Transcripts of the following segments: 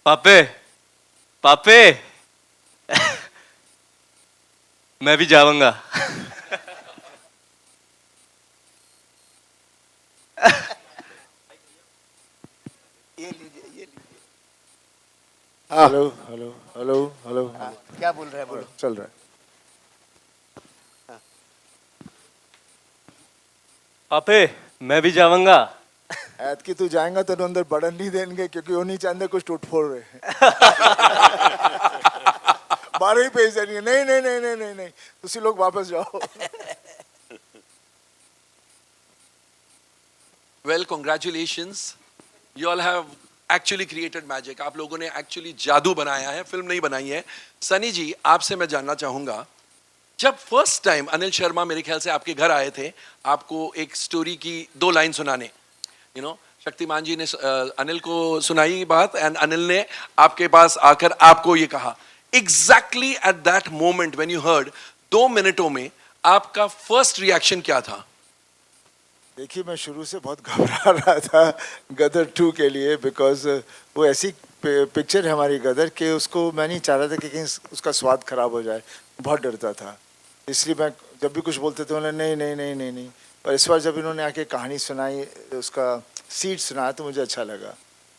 पापे पापे मैं भी जाऊंगा। ये लीजिए ये लीजिए। हाँ हेलो हेलो हेलो हेलो हाँ, क्या बोल रहा है बोलो। चल रहा है। पापे मैं भी जाऊंगा। ऐत की तू जाएगा तेरे अंदर बढ़न नहीं देंगे क्योंकि वो नहीं चाहते कुछ टूट फोड़ रहे बारह ही पेज देंगे। नहीं नहीं नहीं नहीं नहीं नहीं तुसी लोग वापस जाओ। Well, congratulations. You all have actually created magic. आप लोगों ने actually जादू बनाया है, फिल्म नहीं बनाई है। सनी जी, आपसे मैं जानना चाहूंगा, जब फर्स्ट टाइम अनिल शर्मा मेरे ख्याल से आपके घर आए थे, आपको एक स्टोरी की 2 लाइन सुनाने, शक्तिमान जी ने अनिल को सुनाई बात एंड अनिल ने आपके पास आकर आपको ये कहा, exactly at that moment when you heard, 2 मिनटों में आपका फर्स्ट रिएक्शन क्या था? देखिए मैं शुरू से बहुत घबरा रहा था गदर 2 के लिए बिकॉज वो ऐसी पिक्चर है हमारी गदर के उसको मैं नहीं चाह रहा था कि कहीं उसका स्वाद खराब हो जाए। बहुत डरता था इसलिए मैं जब भी कुछ बोलते थे उन्होंने नहीं नहीं नहीं नहीं नहीं। और इस बार जब इन्होंने आके कहानी सुनाई उसका सीड सुनाया तो मुझे अच्छा लगा।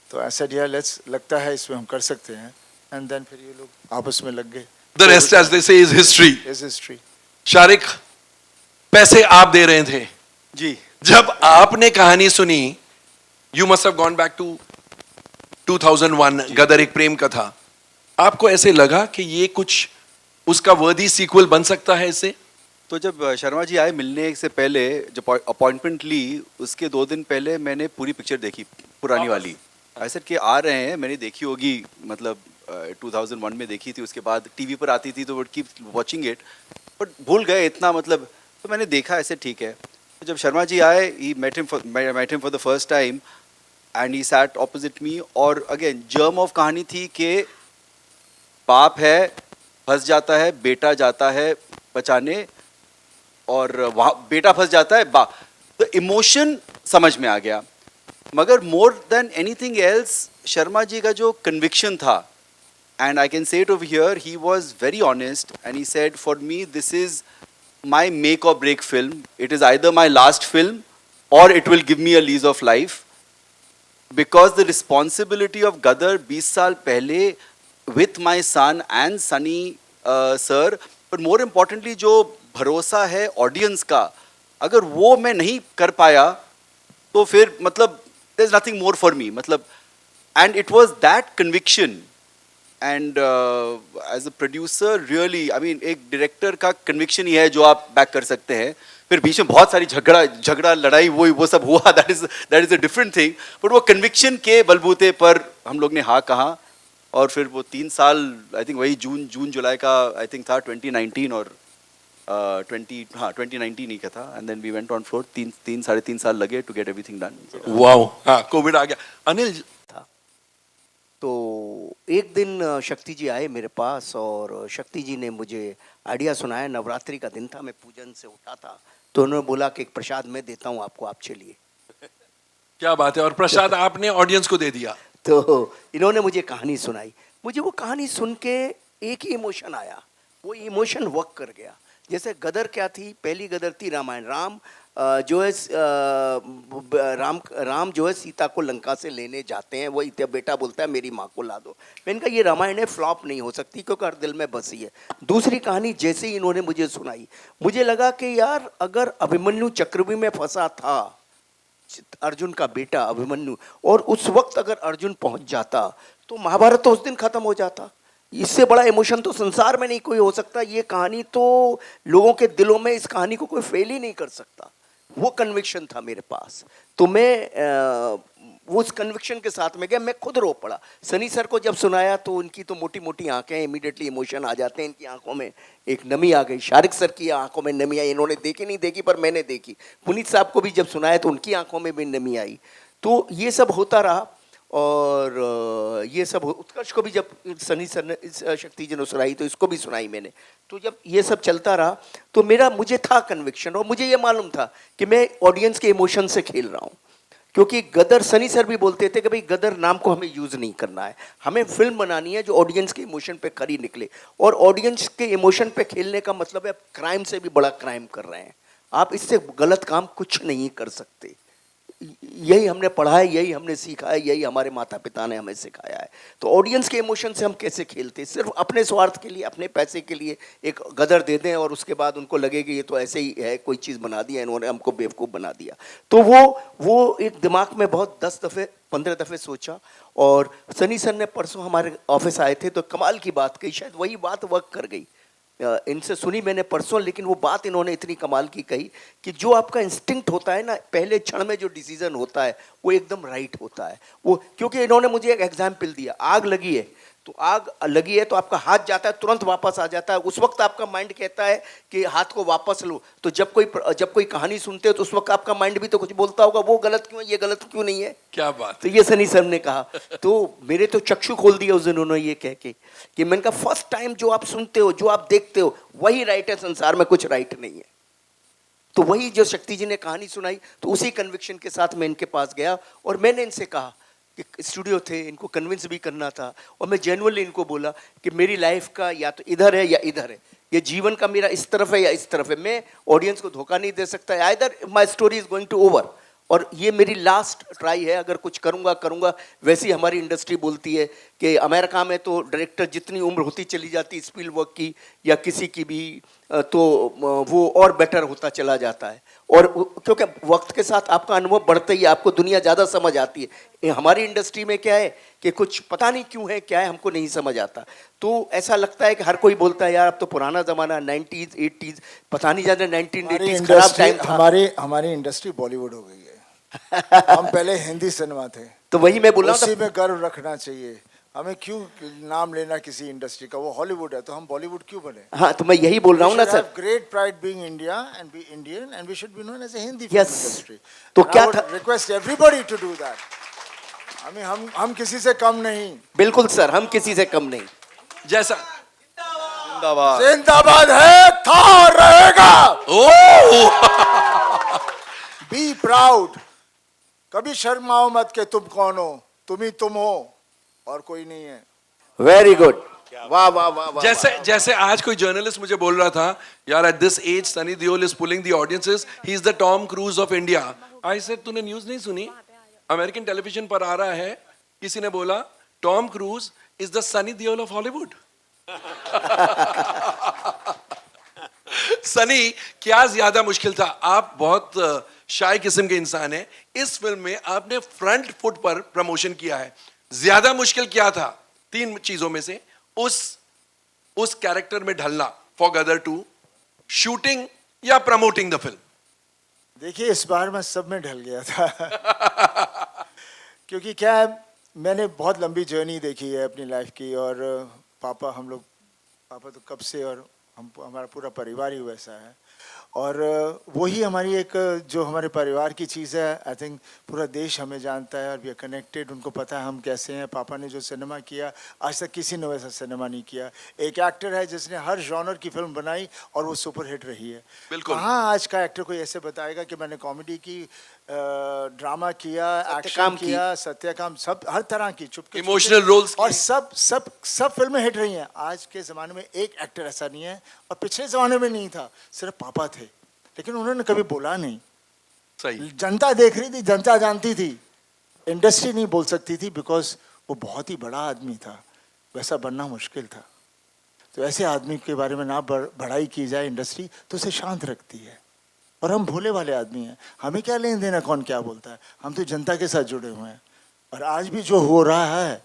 तो ऐसा डियर लेट्स लगता है इसमें हम कर सकते हैं एंड देन फिर ये लोग आपस में लग गए। The rest, as they say, is history. Is history. Shariq, पैसे आप दे रहे थे जी जब आपने कहानी सुनी, you must have gone back to 2001, Gadar Ek Prem कथा। आपको ऐसे लगा कि ये कुछ उसका वर्दी सीक्वल बन सकता है इससे? तो जब शर्मा जी आए मिलने से पहले जब अपॉइंटमेंट ली उसके 2 दिन पहले मैंने पूरी पिक्चर देखी पुरानी वाली। ऐसे कि आ रहे हैं मैंने देखी होगी मतलब 2001 में देखी थी, उसके बाद टीवी पर आती थी तो would keep watching it but भूल गए इतना मतलब। तो मैंने देखा ऐसे ठीक है। तो जब शर्मा जी आए ही met him for the first time and he sat opposite me. और अगेन जर्म ऑफ कहानी थी कि बाप है फंस जाता है, बेटा जाता है बचाने और वहाँ बेटा फंस जाता है बा तो इमोशन समझ में आ गया। मगर more than anything else Sharma ji का जो कन्विक्शन था and I can say it over here, he was very honest and he said for me this is my make or break film, it is either my last film or it will give me a lease of life because the responsibility of Gadar 20 साल पहले with my son and Sunny sir, but more importantly जो भरोसा है audience का, अगर वो मैं नहीं कर पाया तो फिर मतलब there is nothing more for me मतलब। And it was that conviction and as a producer really I mean एक डायरेक्टर का कन्विक्शन ही है जो आप बैक कर सकते हैं। फिर बीच में बहुत सारी झगड़ा लड़ाई वो सब हुआ, that is a different thing, but वो कन्विक्शन के बलबूते पर हम लोग ने हाँ कहा। और फिर वो 3 साल आई थिंक वही जून जुलाई का आई थिंक था 2019 और 2019 ही का था and then we went on floor. 3.5 साल लगे to get everything done. Wow, हाँ कोविड आ गया। अनिल था तो एक दिन शक्ति जी आए मेरे पास और शक्ति जी ने मुझे आइडिया सुनाया। नवरात्रि का दिन था, मैं पूजन से उठा था तो उन्होंने बोला कि एक प्रसाद मैं देता हूँ आपको, आप चलिए। क्या बात है, और प्रसाद आपने ऑडियंस को दे दिया? तो इन्होंने मुझे कहानी सुनाई। मुझे वो कहानी सुन के एक ही इमोशन आया, वो इमोशन वर्क कर गया। जैसे गदर क्या थी, पहली गदर थी रामायण। राम जो है राम जो है सीता को लंका से लेने जाते हैं, वो इतना बेटा बोलता है मेरी माँ को ला दो। मैंने कहा ये रामायण है, फ्लॉप नहीं हो सकती क्योंकि हर दिल में बसी है। दूसरी कहानी जैसे ही इन्होंने मुझे सुनाई, मुझे लगा कि यार अगर अभिमन्यु चक्रव्यूह में फंसा था अर्जुन का बेटा अभिमन्यु, और उस वक्त अगर अर्जुन पहुंच जाता तो महाभारत तो उस दिन खत्म हो जाता। इससे बड़ा इमोशन तो संसार में नहीं कोई हो सकता। ये कहानी तो लोगों के दिलों में, इस कहानी को कोई फेल ही नहीं कर सकता। वो कन्विक्शन था मेरे पास, तो मैं वो उस कन्विक्शन के साथ में गया। मैं खुद रो पड़ा। सनी सर को जब सुनाया तो उनकी तो मोटी मोटी आंखें, इमीडिएटली इमोशन आ जाते हैं इनकी आंखों में, एक नमी आ गई। शारिक सर की आंखों में नमी आई, इन्होंने देखी नहीं देखी पर मैंने देखी। पुनीत साहब को भी जब सुनाया तो उनकी आंखों में भी नमी आई। तो ये सब होता रहा और ये सब उत्कर्ष को भी जब सनी सर ने शक्ति जी ने सुनाई तो इसको भी सुनाई मैंने। तो जब ये सब चलता रहा तो मुझे था कन्विक्शन और मुझे ये मालूम था कि मैं ऑडियंस के इमोशन से खेल रहा हूँ। क्योंकि गदर, सनी सर भी बोलते थे कि भाई गदर नाम को हमें यूज़ नहीं करना है, हमें फिल्म बनानी है जो ऑडियंस के इमोशन पे खरी निकले। और ऑडियंस के इमोशन पे खेलने का मतलब है आप क्राइम से भी बड़ा क्राइम कर रहे हैं, आप इससे गलत काम कुछ नहीं कर सकते। यही हमने पढ़ा है, यही हमने सीखा है, यही हमारे माता पिता ने हमें सिखाया है। तो ऑडियंस के इमोशन से हम कैसे खेलते हैं, सिर्फ अपने स्वार्थ के लिए, अपने पैसे के लिए एक गदर दे दें और उसके बाद उनको लगे कि ये तो ऐसे ही है, कोई चीज़ बना दिया इन्होंने, हमको बेवकूफ़ बना दिया। तो वो एक दिमाग में बहुत 10 दफ़े 15 दफ़े सोचा। और सनी सर ने परसों हमारे ऑफिस आए थे तो कमाल की बात कही, शायद वही बात वर्क कर गई। इनसे सुनी मैंने परसों, लेकिन वो बात इन्होंने इतनी कमाल की कही कि जो आपका इंस्टिंक्ट होता है ना, पहले क्षण में जो डिसीजन होता है वो एकदम राइट होता है। वो क्योंकि इन्होंने मुझे एक एग्जाम्पल दिया, आग लगी है तो आग लगी है तो आपका हाथ जाता है, तुरंत वापस आ जाता है, उस वक्त आपका माइंड कहता है कि हाथ को वापस लो। तो जब कोई कहानी सुनते हो तो उस वक्त आपका माइंड भी तो कुछ बोलता होगा, वो गलत क्यों है, ये गलत क्यों नहीं है। क्या बात तो ये सनी सर ने कहा, तो मेरे तो चक्षु खोल दिया उस दिन उन्होंने ये कह के कि मैंने कहा फर्स्ट टाइम जो आप सुनते हो, जो आप देखते हो, वही राइट है, संसार में कुछ राइट नहीं है। तो वही जो शक्ति जी ने कहानी सुनाई, तो उसी कन्विक्शन के साथ मैं इनके पास गया और मैंने इनसे कहा कि स्टूडियो थे, इनको कन्विंस भी करना था, और मैं जेन्युइनली इनको बोला कि मेरी लाइफ का या तो इधर है या इधर है, ये जीवन का मेरा इस तरफ है या इस तरफ है, मैं ऑडियंस को धोखा नहीं दे सकता, either my story is going to over, और ये मेरी लास्ट ट्राई है, अगर कुछ करूँगा। वैसी हमारी इंडस्ट्री बोलती है कि अमेरिका में तो डायरेक्टर जितनी उम्र होती चली जाती स्पीलबर्ग की या किसी की भी, तो वो और बेटर होता चला जाता है। और क्योंकि वक्त के साथ आपका अनुभव बढ़ता ही है, आपको दुनिया ज़्यादा समझ आती है। हमारी इंडस्ट्री में क्या है कि कुछ पता नहीं क्यों है, क्या है हमको नहीं समझ आता। तो ऐसा लगता है कि हर कोई बोलता है यार अब तो पुराना ज़माना 90s 80s, पता नहीं ज़्यादा 1980s खराब टाइम था। हमारी इंडस्ट्री बॉलीवुड हो गई है। हम पहले हिंदी सिनेमा थे, तो वही मैं बोल रहा उसी हूँ, में गर्व रखना चाहिए। हमें क्यों नाम लेना किसी इंडस्ट्री का, वो हॉलीवुड है तो हम बॉलीवुड क्यों बने। हाँ तो मैं यही बोल रहा हूँ ना sir, great pride being India and be Indian and we should be known as a Hindi Yes. Industry. तो क्या था, request everybody to do that. हमें हम किसी से कम नहीं। बिल्कुल सर, हम किसी से कम नहीं। जैसा जिंदाबाद। जिंदाबाद है, था और रहेगा। ओ बी प्राउड, कभी शर्माओ मत के तुम कौन हो, तुम ही तुम हो और कोई नहीं है। वेरी गुड, वाह वाह वाह वाह। जैसे आज कोई जर्नलिस्ट मुझे बोल रहा था, यार at this age Sunny Deol is pulling the audiences, he is the Tom Cruise of India. I said तूने न्यूज़ नहीं सुनी, अमेरिकन टेलीविजन पर आ रहा है, किसी ने बोला Tom cruise is the Sunny Deol of Hollywood. Sunny, क्या ज्यादा मुश्किल था? आप बहुत शाय किस्म के इंसान हैं, इस फिल्म में आपने फ्रंट फुट पर प्रमोशन किया है, ज्यादा मुश्किल क्या था 3 चीजों में से? उस कैरेक्टर में ढलना फॉर गदर 2, शूटिंग या प्रमोटिंग द फिल्म? देखिए इस बार मैं सब में ढल गया था। क्योंकि क्या है, मैंने बहुत लंबी जर्नी देखी है अपनी लाइफ की, और पापा तो कब से, और हमारा पूरा परिवार ही वैसा है, और वही हमारी एक जो हमारे परिवार की चीज़ है। आई थिंक पूरा देश हमें जानता है और वी आर कनेक्टेड, उनको पता है हम कैसे हैं। पापा ने जो सिनेमा किया आज तक किसी ने वैसा सिनेमा नहीं किया। एक एक्टर है जिसने हर जॉनर की फिल्म बनाई और वो सुपर हिट रही है। बिल्कुल। कहाँ आज का एक्टर कोई ऐसे बताएगा कि मैंने कॉमेडी की, ड्रामा किया, एक्शन किया, सत्यकाम, सब हर तरह की, चुपके इमोशनल रोल्स और सब फिल्में हिट रही हैं। आज के ज़माने में एक एक्टर ऐसा नहीं है, और पिछले ज़माने में नहीं था, सिर्फ पापा थे, लेकिन उन्होंने कभी बोला नहीं। सही। जनता देख रही थी, जनता जानती थी, इंडस्ट्री नहीं बोल सकती थी, बिकॉज वो बहुत ही बड़ा आदमी था, वैसा बनना मुश्किल था। तो ऐसे आदमी के बारे में ना बढ़ाई की जाए इंडस्ट्री, तो उसे शांत रखती है। और हम भोले वाले आदमी हैं, हमें क्या लेन देना कौन क्या बोलता है, हम तो जनता के साथ जुड़े हुए हैं। और आज भी जो हो रहा है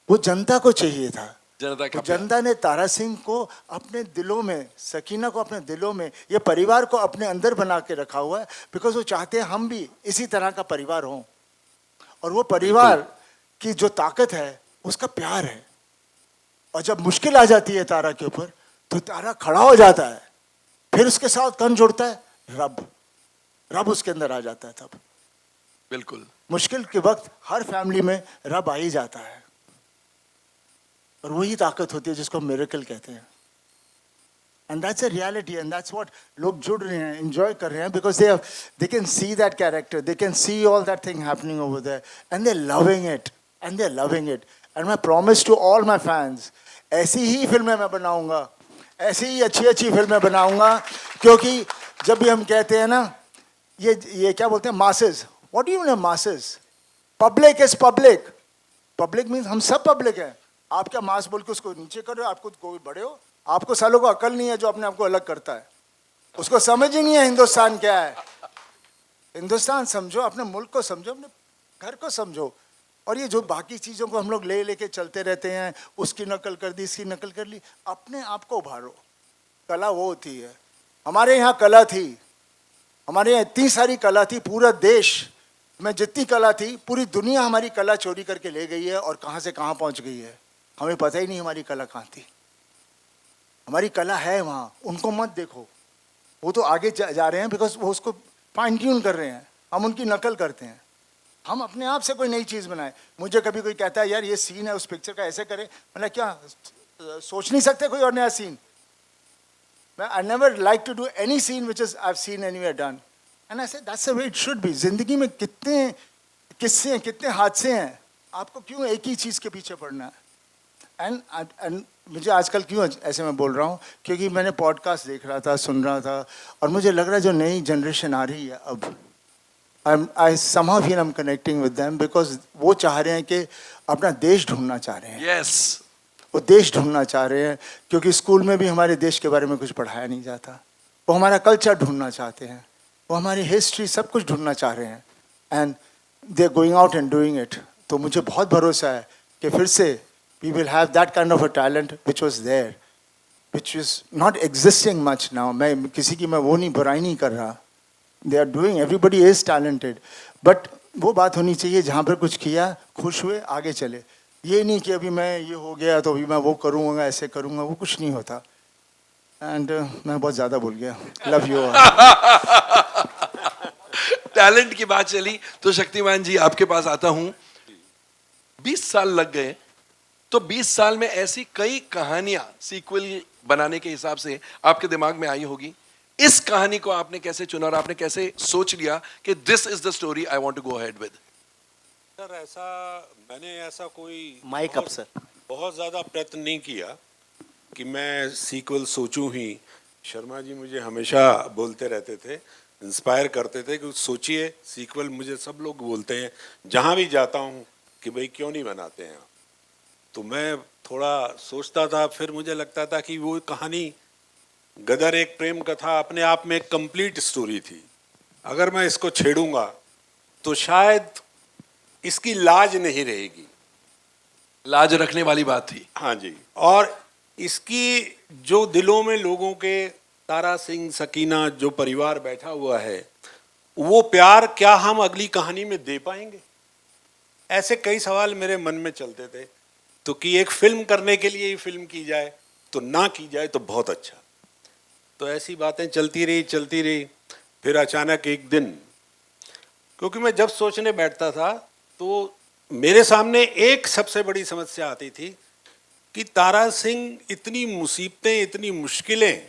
वो जनता को चाहिए था। जनता का तो जनता ने तारा सिंह को अपने दिलों में, सकीना को अपने दिलों में, ये परिवार को अपने अंदर बना के रखा हुआ है, बिकॉज वो चाहते हैं हम भी इसी तरह का परिवार हों। और वो परिवार की जो ताकत है उसका प्यार है। और जब मुश्किल आ जाती है तारा के ऊपर, तो तारा खड़ा हो जाता है, फिर उसके साथ कौन जुड़ता है? रब उसके अंदर आ जाता है। तब बिल्कुल मुश्किल के वक्त हर फैमिली में रब आ ही जाता है, और वही ताकत होती है जिसको मिरेकल कहते हैं। And that's a reality, and that's what लोग जुड़ रहे हैं, enjoy कर रहे हैं, because they can see that character, they can see all that thing happening over there, and they're loving it, and they're loving it. And my promise to all my fans, ऐसी ही फिल्में मैं बनाऊंगा, ऐसी ही अच्छी फिल्में बनाऊंगा, क्योंकि जब भी हम कहते हैं ना, ये क्या बोलते हैं, masses. What do you mean masses? Public is public. Public means हम सब public हैं. आप क्या मास बोल के उसको नीचे कर रहे हो, आप खुद कोई बड़े हो, आपको सालों को अकल नहीं है जो अपने आप को अलग करता है, उसको समझ ही नहीं है हिंदुस्तान क्या है. हिंदुस्तान समझो, अपने मुल्क को समझो, अपने घर को समझो. और ये जो बाकी चीज़ों को हम लोग लेके चलते रहते हैं, उसकी नकल कर दी, इसकी नकल कर ली, अपने आप को उभारो. कला वो होती है. हमारे यहाँ कला थी, हमारे यहाँ इतनी सारी कला थी, पूरा देश में जितनी कला थी, पूरी दुनिया हमारी कला चोरी करके ले गई है, और कहाँ से कहाँ पहुँच गई है हमें पता ही नहीं. हमारी कला कहाँ थी? हमारी कला है वहाँ, उनको मत देखो. वो तो आगे जा रहे हैं बिकॉज वो उसको फाइन ट्यून कर रहे हैं, हम उनकी नकल करते हैं. हम अपने आप से कोई नई चीज़ बनाए. मुझे कभी कोई कहता है यार ये सीन है उस पिक्चर का, ऐसे करें, मतलब क्या सोच नहीं सकते कोई और नया सीन? मैं I never like to do any scene which is I have seen anywhere done, and I say that's the way it should be. जिंदगी में कितने किस्से हैं, कितने हादसे हैं, आपको क्यों एक ही चीज़ के पीछे पड़ना है? एंड मुझे आजकल क्यों ऐसे मैं बोल रहा हूँ, क्योंकि मैंने पॉडकास्ट देख रहा था, सुन रहा था, और मुझे लग रहा है जो नई जनरेशन आ रही है अब, आई somehow feel I'm connecting with them because वो चाह रहे हैं कि अपना देश ढूंढना चाह रहे हैं. Yes. वो देश ढूंढना चाह रहे हैं, क्योंकि स्कूल में भी हमारे देश के बारे में कुछ पढ़ाया नहीं जाता. वो हमारा कल्चर ढूंढना चाहते हैं, वो हमारी हिस्ट्री, सब कुछ ढूंढना चाह रहे हैं, and they are going out and doing it. तो मुझे बहुत भरोसा है कि फिर से we will have that kind of a talent which was there, which is not existing much now. मैं किसी की मैं वो नहीं बुराई नहीं कर रहा. They are doing, everybody is talented, but वो बात होनी चाहिए जहाँ पर कुछ किया, खुश हुए, आगे चले. ये नहीं कि अभी मैं ये हो गया तो अभी मैं वो करूँगा, ऐसे करूँगा, वो कुछ नहीं होता. एंड मैं बहुत ज़्यादा बोल गया. Love you. टैलेंट की बात चली तो शक्तिमान जी आपके पास आता हूं. 20 साल लग गए, तो 20 साल में ऐसी कई कहानियां सीक्वल बनाने के हिसाब से आपके दिमाग में आई होगी. इस कहानी को आपने कैसे चुना और आपने कैसे सोच लिया कि this is the story I want to go ahead with? Sir मैंने ऐसा कोई माइक अप सर. बहुत ज़्यादा प्रयत्न नहीं किया कि मैं सीक्वल सोचूं ही. शर्मा जी मुझे हमेशा बोलते रहते थे, इंस्पायर करते थे कि सोचिए सीक्वल. मुझे सब लोग बोलते हैं जहाँ भी जाता हूँ कि भाई क्यों नहीं बनाते हैं. तो मैं थोड़ा सोचता था, फिर मुझे लगता था कि वो कहानी गदर एक प्रेम कथा अपने आप में एक कंप्लीट स्टोरी थी. अगर मैं इसको छेड़ूंगा तो शायद इसकी लाज नहीं रहेगी. लाज रखने वाली बात थी. हाँ जी. और इसकी जो दिलों में लोगों के, तारा सिंह, सकीना, जो परिवार बैठा हुआ है, वो प्यार क्या हम अगली कहानी में दे पाएंगे? ऐसे कई सवाल मेरे मन में चलते थे. तो कि एक फिल्म करने के लिए ही फिल्म की जाए, तो ना की जाए तो बहुत अच्छा. तो ऐसी बातें चलती रही. फिर अचानक एक दिन, क्योंकि मैं जब सोचने बैठता था तो मेरे सामने एक सबसे बड़ी समस्या आती थी कि तारा सिंह इतनी मुसीबतें, इतनी मुश्किलें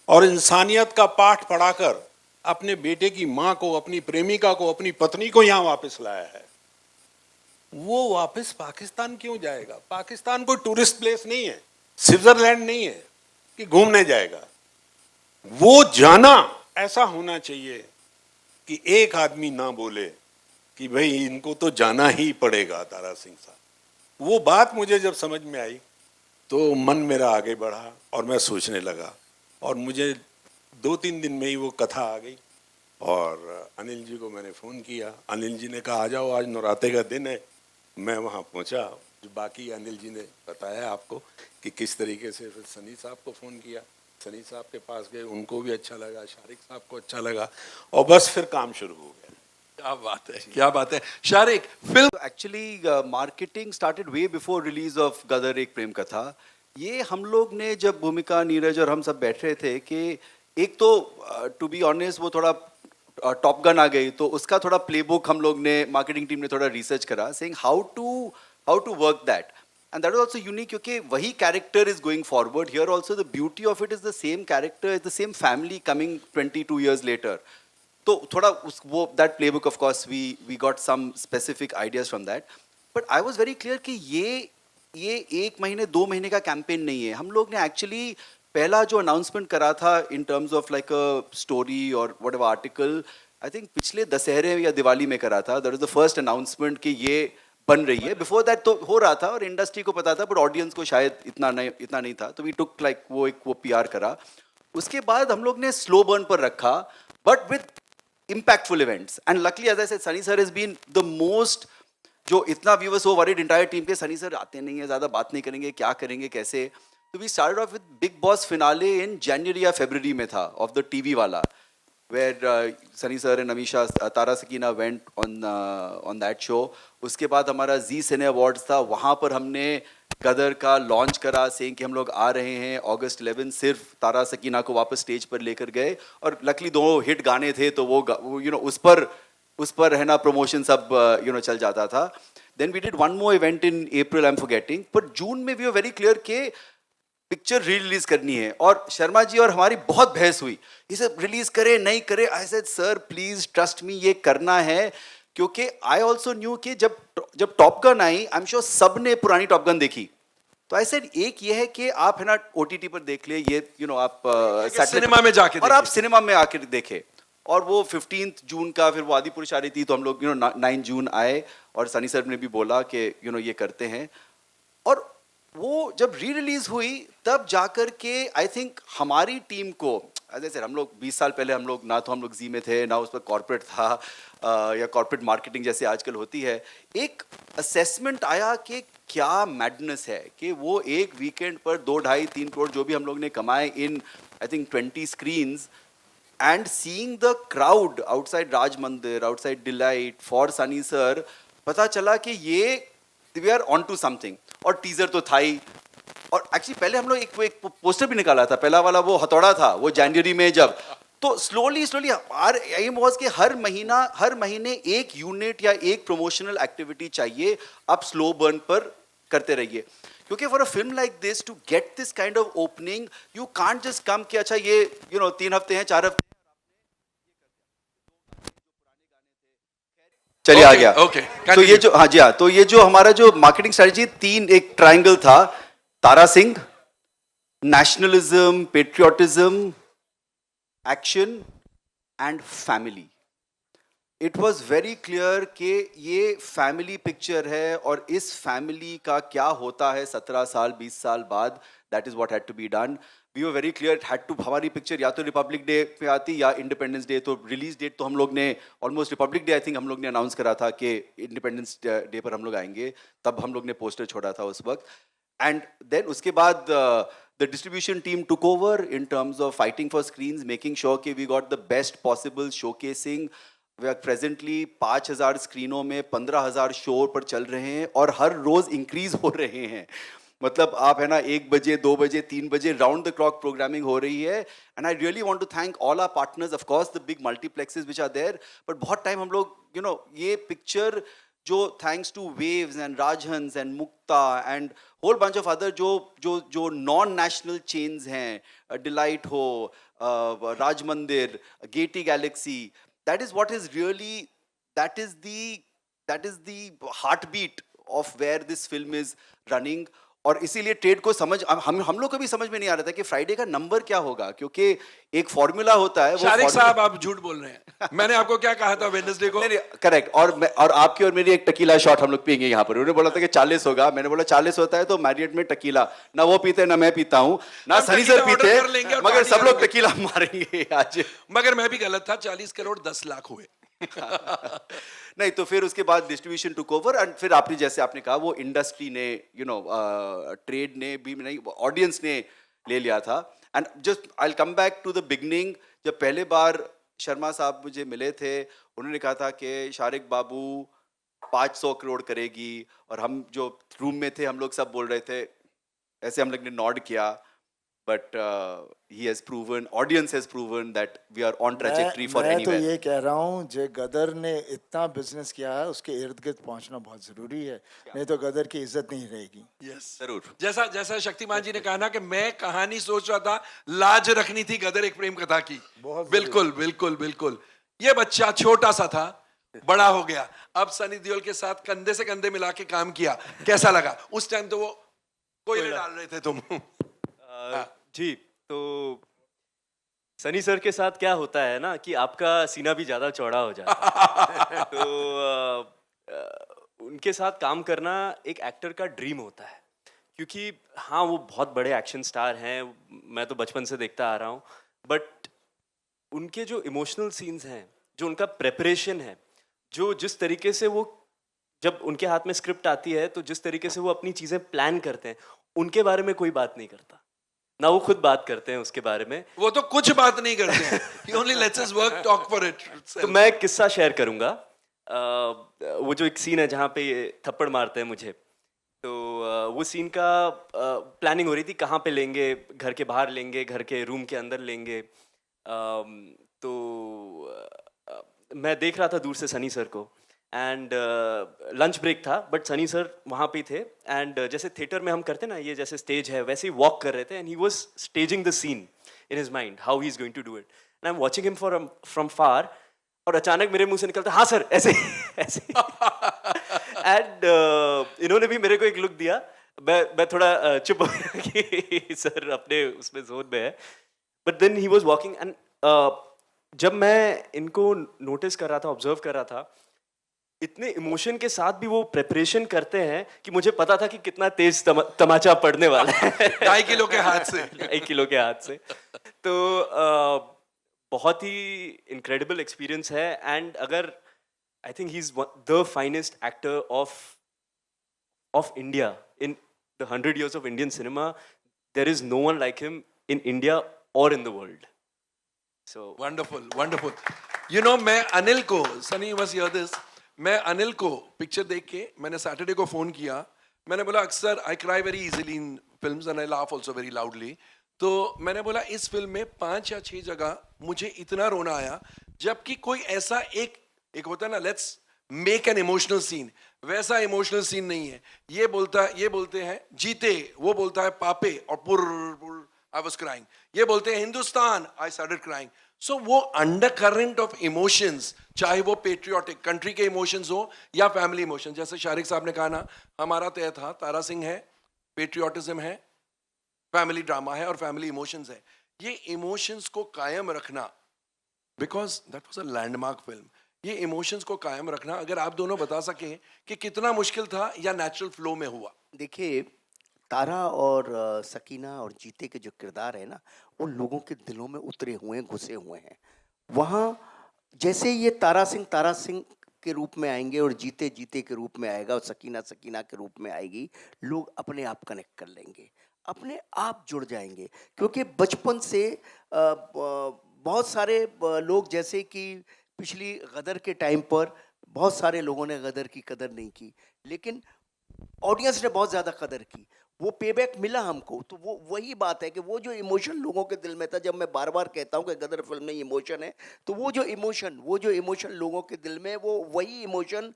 और इंसानियत का पाठ पढ़ाकर अपने बेटे की माँ को, अपनी प्रेमिका को, अपनी पत्नी को यहाँ वापस लाया है. वो वापस पाकिस्तान क्यों जाएगा? पाकिस्तान कोई टूरिस्ट प्लेस नहीं है, स्विट्जरलैंड नहीं है कि घूमने जाएगा. वो जाना ऐसा होना चाहिए कि एक आदमी ना बोले कि भाई इनको तो जाना ही पड़ेगा तारा सिंह साहब. वो बात मुझे जब समझ में आई तो मन मेरा आगे बढ़ा और मैं सोचने लगा, और मुझे 2-3 दिन में ही वो कथा आ गई. और अनिल जी को मैंने फ़ोन किया. अनिल जी ने कहा आ जाओ, आज नौराते का दिन है. मैं वहाँ पहुँचा. जो बाकी अनिल जी ने बताया आपको कि किस तरीके से. फिर सनी साहब को फ़ोन किया, सनी साहब के पास गए, उनको भी अच्छा लगा, शारिक साहब को अच्छा लगा, और बस फिर काम शुरू हो गया. क्या बात है, क्या बात है. Shariq, film actually marketing started way before release of Gadar Ek Prem कथा. ये हम लोग ने जब भूमिका, नीरज और हम सब बैठ रहे थे कि एक तो टू बी ऑनेस्ट वो थोड़ा टॉप गन आ गई, तो उसका थोड़ा प्लेबुक हम लोग ने, मार्केटिंग टीम ने थोड़ा रिसर्च करा, saying how to work that. And that is also unique क्योंकि वही character is going forward. Here also the beauty of it is the same character, it's the same family coming 22 years later. तो थोड़ा वो that playbook of course we got some specific ideas from that. But I was very clear कि ये 1 महीने 2 महीने का campaign नहीं है. हम लोग ने एक्चुअली पहला जो अनाउंसमेंट करा था in terms of like a story और व्हाटएवर आर्टिकल, आई थिंक पिछले दशहरे या दिवाली में करा था. That was the first announcement कि ये बन रही है. बिफोर दैट तो हो रहा था और इंडस्ट्री को पता था, बट ऑडियंस को शायद इतना नहीं था. तो वी टुक लाइक वो पीआर करा. उसके बाद हम लोग ने स्लो बर्न पर रखा, but with impactful events. And luckily, as I said, Sunny sir has been the most, जो इतना व्यूअर्स हो वरीड इंटायर टीम के, सनी सर आते नहीं है, ज़्यादा बात नहीं करेंगे, क्या करेंगे कैसे. तो we started off with Bigg Boss finale in जनवरी या फरवरी में था, ऑफ द टीवी वाला, where Sunny sir and Ameesha Tara Sakeena went on that show. उसके बाद हमारा जी सिने अवार्ड्स था, वहाँ पर हमने गदर का लॉन्च करा, सेइंग कि हम लोग आ रहे हैं अगस्त 11. सिर्फ तारा सकीना को वापस स्टेज पर लेकर गए, और लकली 2 हिट गाने थे, तो वो यू नो उस पर है ना प्रमोशन सब यू नो चल जाता था. Then we did one more event in April, I am forgetting, but June में वी वर वेरी क्लियर के पिक्चर रिलीज करनी है. और शर्मा जी और हमारी बहुत बहस हुई, इसे रिलीज करे नहीं करे. I said sir please trust me, ये करना है, क्योंकि आई ऑल्सो न्यू कि जब top gun I, I am sure सब ने पुरानी टॉप गन देखी. तो आई सेड एक ये है कि आप है ना ओटीटी पर देख ले, ये यू नो आप सिनेमा में जाके और आप सिनेमा में आकर देखे. और वो 15 जून का, फिर वो आदिपुरुष आ रही थी, तो हम लोग यू नो 9 जून आए, और सनी सर ने भी बोला कि यू नो ये करते हैं. और वो जब री रिलीज हुई तब जाकर के आई थिंक हमारी टीम को, जैसे हम लोग 20 साल पहले हम लोग ना तो हम लोग जी में थे, ना उस पर कॉर्पोरेट था या कॉर्पोरेट मार्केटिंग जैसे आजकल होती है. एक असेसमेंट आया कि क्या मैडनेस है कि वो एक वीकेंड पर 2-2.5-3 करोड़ जो भी हम लोग ने कमाए in I think 20 screens, and seeing the crowd outside Raj Mandir, outside Delight for Sunny sir, पता चला कि ये we are on to something. और टीजर तो था ही, और एक्चुअली पहले हम लोग एक पोस्टर भी निकाला था, पहला वाला वो हथौड़ा था, वो जनवरी में जब. तो स्लोली आर एम वाज कि हर महीने एक यूनिट या एक प्रमोशनल एक्टिविटी चाहिए, आप स्लो बर्न पर करते रहिए. क्योंकि for a film like this to get this kind of opening, you can't just come कि अच्छा ये यू नो 3 हफ्ते हैं 4 हफ्ते. चलिए आ गया. ओके, तो ये जो हाँ जी हाँ, तो ये जो हमारा जो मार्केटिंग स्ट्रेटजी 3 एक ट्रायंगल था, Tara Singh, nationalism, patriotism, action and family. It was very clear कि ये फैमिली पिक्चर है, और इस फैमिली का क्या होता है 17 साल 20 साल बाद, that is what had to be done. We were very clear, had to, हमारी पिक्चर या तो रिपब्लिक डे पे आती या इंडिपेंडेंस डे. तो रिलीज डेट तो हम लोग ने almost republic day I think हम लोग ने अनाउंस करा था कि इंडिपेंडेंस डे पर हम लोग आएंगे, तब हम लोग ने पोस्टर छोड़ा था उस वक्त. एंड देन उसके बाद the distribution team took over in terms of fighting for screens, making sure कि we got the best possible showcasing. We are presently 5,000 स्क्रीनों में 15,000 शो पर चल रहे हैं, और हर रोज इंक्रीज हो रहे हैं. मतलब आप है ना 1 बजे 2 बजे 3 बजे राउंड द क्लॉक प्रोग्रामिंग हो रही है. And I really want to thank all our partners, of course the big multiplexes which are there. But बहुत टाइम हम लोग यू नो ये पिक्चर जो thanks to Waves and Rajhans and Mukta and whole bunch of other जो non national chains हैं, Delight हो, Raj Mandir, Gaiety Galaxy, that is what is really, that is the heartbeat of where this film is running. और इसीलिए trade को समझ, हम लोग को भी समझ में नहीं आ रहा था कि फ्राइडे का नंबर क्या होगा, क्योंकि एक फॉर्मूला होता है. शारिक साहब आप झूठ बोल रहे हैं. मैंने आपको क्या कहा था वेडनेसडे को? नहीं करेक्ट. और आपकी और मेरी एक टकीला शॉट हम लोग पियेंगे यहाँ पर. उन्होंने बोला था कि 40 होगा, मैंने बोला 40 होता है तो मैरियट में टकीला ना वो पीते ना मैं पीता हूँ ना सनी सर पीते, मगर सब लोग टकीला मारेंगे आज. मगर मैं भी गलत था, 40 करोड़ 10 लाख हुए. नहीं, तो फिर उसके बाद डिस्ट्रीब्यूशन टुक ओवर, एंड फिर आपने जैसे आपने कहा वो इंडस्ट्री ने यू नो ट्रेड ने भी नहीं, ऑडियंस ने ले लिया था. And just I will come back to the beginning. जब पहले बार शर्मा साहब मुझे मिले थे, उन्होंने कहा था कि शारिक बाबू 500 करोड़ करेगी, और हम जो रूम में थे हम लोग सब बोल रहे थे, ऐसे हम लोग ने नॉड किया. but he has proven, audience has proven that we are on trajectory for मैं तो anywhere. ये कह रहा हूँ जे गदर ने इतना बिजनेस किया है उसके इर्द गिर्द पहुंचना बहुत जरूरी है, नहीं तो गदर की इज्जत नहीं रहेगी. यस जरूर. जैसा जैसा शक्तिमान जी ने कहा ना कि मैं कहानी सोच रहा था, लाज रखनी थी गदर एक प्रेम कथा की. बहुत बिल्कुल बिल्कुल बिल्कुल. ये बच्चा छोटा सा था, बड़ा हो गया, अब सनी देओल के साथ कंधे से कंधे मिला के काम किया, कैसा लगा? उस टाइम तो वो कोयले डाल रहे थे तुम. जी, तो सनी सर के साथ क्या होता है ना कि आपका सीना भी ज़्यादा चौड़ा हो जाता है. तो उनके साथ काम करना एक एक्टर का ड्रीम होता है, क्योंकि हाँ वो बहुत बड़े एक्शन स्टार हैं, मैं तो बचपन से देखता आ रहा हूँ, बट उनके जो इमोशनल सीन्स हैं, जो उनका प्रेपरेशन है, जो जिस तरीके से वो जब उनके हाथ में स्क्रिप्ट आती है तो जिस तरीके से वो अपनी चीज़ें प्लान करते हैं, उनके बारे में कोई बात नहीं करता ना, वो खुद बात करते हैं उसके बारे में. वो तो कुछ बात नहीं करते हैं. He only lets us work, talk for it. तो मैं एक किस्सा शेयर करूंगा. वो जो एक सीन है जहाँ पे ये थप्पड़ मारते हैं मुझे, तो वो सीन का प्लानिंग हो रही थी, कहाँ पे लेंगे, घर के बाहर लेंगे, घर के रूम के अंदर लेंगे. तो मैं देख रहा था दूर से सनी सर को, एंड लंच ब्रेक था, बट सनी सर वहाँ पे थे, एंड जैसे थिएटर में हम करते ना, ये जैसे स्टेज है वैसे ही वॉक कर रहे थे, and he was staging the scene in his mind how he is going to do it, and I am watching him from far, और अचानक मेरे मुंह से निकलता हाँ सर ऐसे ऐसे. एंड इन्होंने भी मेरे को एक लुक दिया, मैं थोड़ा चुप हो गया कि सर अपने उसमें जोन में है, but then he was walking, and जब मैं इनको नोटिस कर रहा था, ऑब्जर्व कर रहा था, इतने इमोशन के साथ भी वो प्रेपरेशन करते हैं कि मुझे पता था कि कितना तेज तमाचा पड़ने वाला है. 2.5 किलो के हाथ से. 1 किलो के हाथ से. तो बहुत ही इनक्रेडिबल एक्सपीरियंस है, एंड अगर I think he is the finest actor of India in the 100 years of Indian cinema. There is no one like him in India or in the world. So wonderful wonderful. You know मैं अनिल को, Sunny you must here this, मैं अनिल को picture देख के मैंने Saturday को phone किया, मैंने बोला अक्सर I cry very easily in films and I laugh also very loudly. तो मैंने बोला इस फिल्म में 5 या 6 जगह मुझे इतना रोना आया, जबकि कोई ऐसा एक होता है ना, let's make an emotional scene, वैसा इमोशनल सीन नहीं है. ये बोलते हैं जीते, वो बोलता है पापे, और पुर आई वाज क्राइंग. ये बोलते हैं हिंदुस्तान, आई स्टार्टेड क्राइंग. सो वो अंडर करंट ऑफ इमोशंस, चाहे वो पेट्रियोटिक कंट्री के इमोशंस हो या फैमिली इमोशंस, जैसे शारिक साहब ने कहा ना, हमारा तय था, तारा सिंह है, पेट्रियोटिज्म है, फैमिली ड्रामा है और फैमिली इमोशंस है. ये इमोशंस को कायम रखना, because that was a landmark film, ये इमोशंस को कायम रखना, अगर आप दोनों बता सकें कि कितना मुश्किल था या नेचुरल फ्लो में हुआ. देखिए, तारा और सकीना और जीते के जो किरदार है ना, वो लोगों के दिलों में उतरे हुए हैं, घुसे हुए हैं. वहाँ जैसे ये तारा सिंह के रूप में आएंगे और जीते के रूप में आएगा और सकीना के रूप में आएगी, लोग अपने आप कनेक्ट कर लेंगे, अपने आप जुड़ जाएंगे. क्योंकि बचपन से बहुत सारे लोग, जैसे कि पिछली गदर के टाइम पर बहुत सारे लोगों ने गदर की कदर नहीं की, लेकिन ऑडियंस ने बहुत ज़्यादा कदर की, वो पेबैक मिला हमको. तो वो वही बात है कि वो जो इमोशन लोगों के दिल में था, जब मैं बार बार कहता हूँ कि गदर फिल्म में इमोशन है, तो वो जो इमोशन लोगों के दिल में, वो वही इमोशन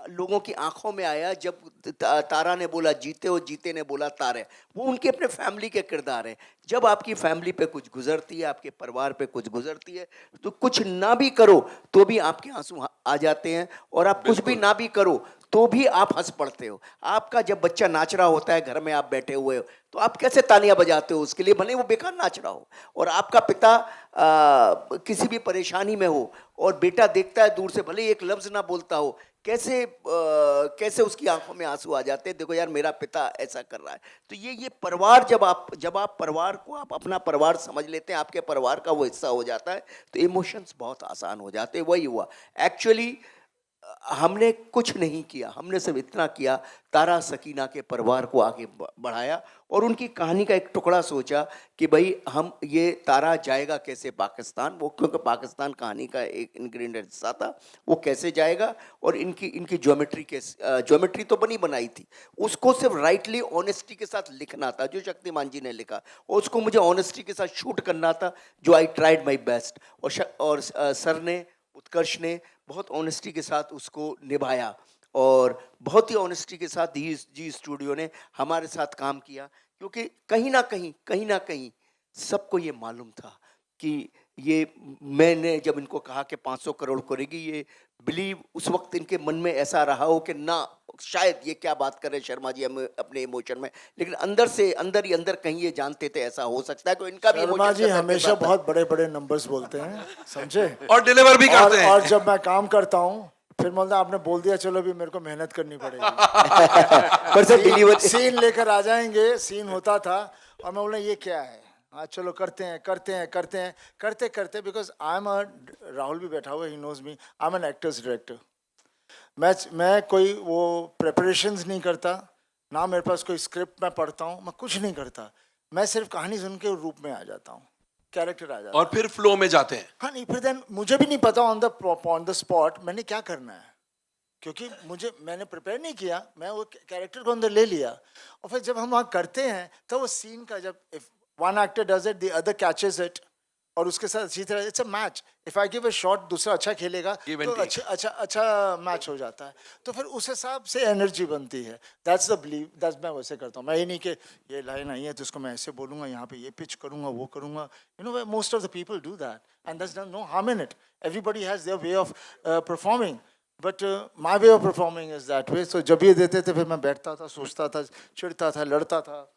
लोगों की आंखों में आया जब तारा ने बोला जीते और जीते ने बोला तारे. वो उनके अपने फैमिली के किरदार हैं. जब आपकी फैमिली पे कुछ गुजरती है, आपके परिवार पे कुछ गुजरती है, तो कुछ ना भी करो तो भी आपके आंसू आ जाते हैं, और आप कुछ भी ना भी करो तो भी आप हंस पड़ते हो. आपका जब बच्चा नाच रहा होता है, घर में आप बैठे हुए हो, तो आप कैसे तालियां बजाते हो उसके लिए, भले वो बेकार नाच रहा हो. और आपका पिता किसी भी परेशानी में हो और बेटा देखता है दूर से, भले एक लफ्ज ना बोलता हो, कैसे उसकी आंखों में आंसू आ जाते हैं, देखो यार मेरा पिता ऐसा कर रहा है. तो ये परिवार, जब आप परिवार को आप अपना परिवार समझ लेते हैं, आपके परिवार का वो हिस्सा हो जाता है, तो इमोशंस बहुत आसान हो जाते हैं. वही हुआ एक्चुअली. हमने कुछ नहीं किया, हमने सिर्फ इतना किया, तारा सकीना के परिवार को आगे बढ़ाया और उनकी कहानी का एक टुकड़ा सोचा कि भाई हम ये तारा जाएगा कैसे पाकिस्तान, वो क्योंकि पाकिस्तान कहानी का एक इंग्रेडिएंट हिस्सा था, वो कैसे जाएगा और इनकी ज्योमेट्री तो बनी बनाई थी, उसको सिर्फ राइटली ऑनेस्टी के साथ लिखना था जो शक्तिमान जी ने लिखा, और उसको मुझे ऑनेस्टी के साथ शूट करना था, जो आई ट्राइड माई बेस्ट। और सर ने, उत्कर्ष ने बहुत ऑनेस्टी के साथ उसको निभाया और बहुत ही ऑनेस्टी के साथ जी स्टूडियो ने हमारे साथ काम किया, क्योंकि कहीं ना कहीं सबको ये मालूम था कि ये, मैंने जब इनको कहा कि 500 करोड़ करेगी, ये बिलीव उस वक्त इनके मन में ऐसा रहा हो कि ना शायद ये क्या बात कर रहे हैं शर्मा जी हम अपने इमोशन में, लेकिन अंदर ही अंदर कहीं ये जानते थे ऐसा हो सकता है, तो इनका भी शर्मा जी हमेशा बहुत बड़े बड़े नंबर्स बोलते हैं, समझे, और डिलीवर भी करते हैं। और जब मैं काम करता हूँ फिर बोलता आपने बोल दिया, चलो भी मेरे को मेहनत करनी पड़ेगी। पर सर डिलीवर सीन लेकर आ जाएंगे, सीन होता था और मैं बोला ये क्या है, हाँ चलो करते हैं, because I am a, Rahul भी बैठा हुआ, he knows me, I am an actors director. मैं कोई वो प्रिपरेशंस नहीं करता, ना मेरे पास कोई स्क्रिप्ट मैं पढ़ता हूँ, मैं कुछ नहीं करता, मैं सिर्फ कहानी सुन के रूप में आ जाता हूँ, कैरेक्टर आ जाता और फिर फ्लो में जाते हैं। हाँ नहीं, फिर देन मुझे भी नहीं पता ऑन द स्पॉट मैंने क्या करना है, क्योंकि मैंने प्रिपेयर नहीं किया, मैं वो कैरेक्टर को अंदर ले लिया, और फिर जब हम वहाँ करते हैं तो वो सीन का, जब if one actor does it the other catches it, और उसके साथ अच्छी तरह, it's a match, if I give a shot दूसरा अच्छा खेलेगा तो अच्छा मैच हो जाता है, तो फिर उस हिसाब से एनर्जी बनती है, दैट्स द बिलीव, दैट्स, मैं वैसे करता हूँ, मैं ये नहीं कि ये लाइन आई है तो इसको मैं ऐसे बोलूँगा, यहाँ पे ये पिच करूँगा, वो करूँगा, you know most of the people do that and that's no harm in it, everybody has their way of performing, but my way of performing is that way. So जब ये देते थे फिर मैं बैठता था, सोचता था, चिढ़ता था, लड़ता था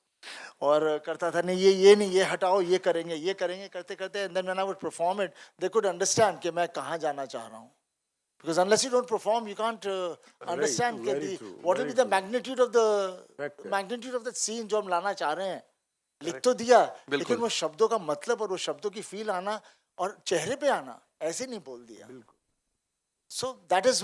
और करता था, नहीं ये नहीं, ये हटाओ, ये करेंगे, करते करते and then when I would perform it they could understand कि मैं कहाँ जाना चाह रहा हूँ, because unless you don't perform you can't understand what will be the magnitude of the scene जो हम लाना चाह रहे हैं, लिख तो दिया लेकिन वो शब्दों का मतलब और वो शब्दों की फील आना और चेहरे पे आना, ऐसे नहीं बोल दिया। So that's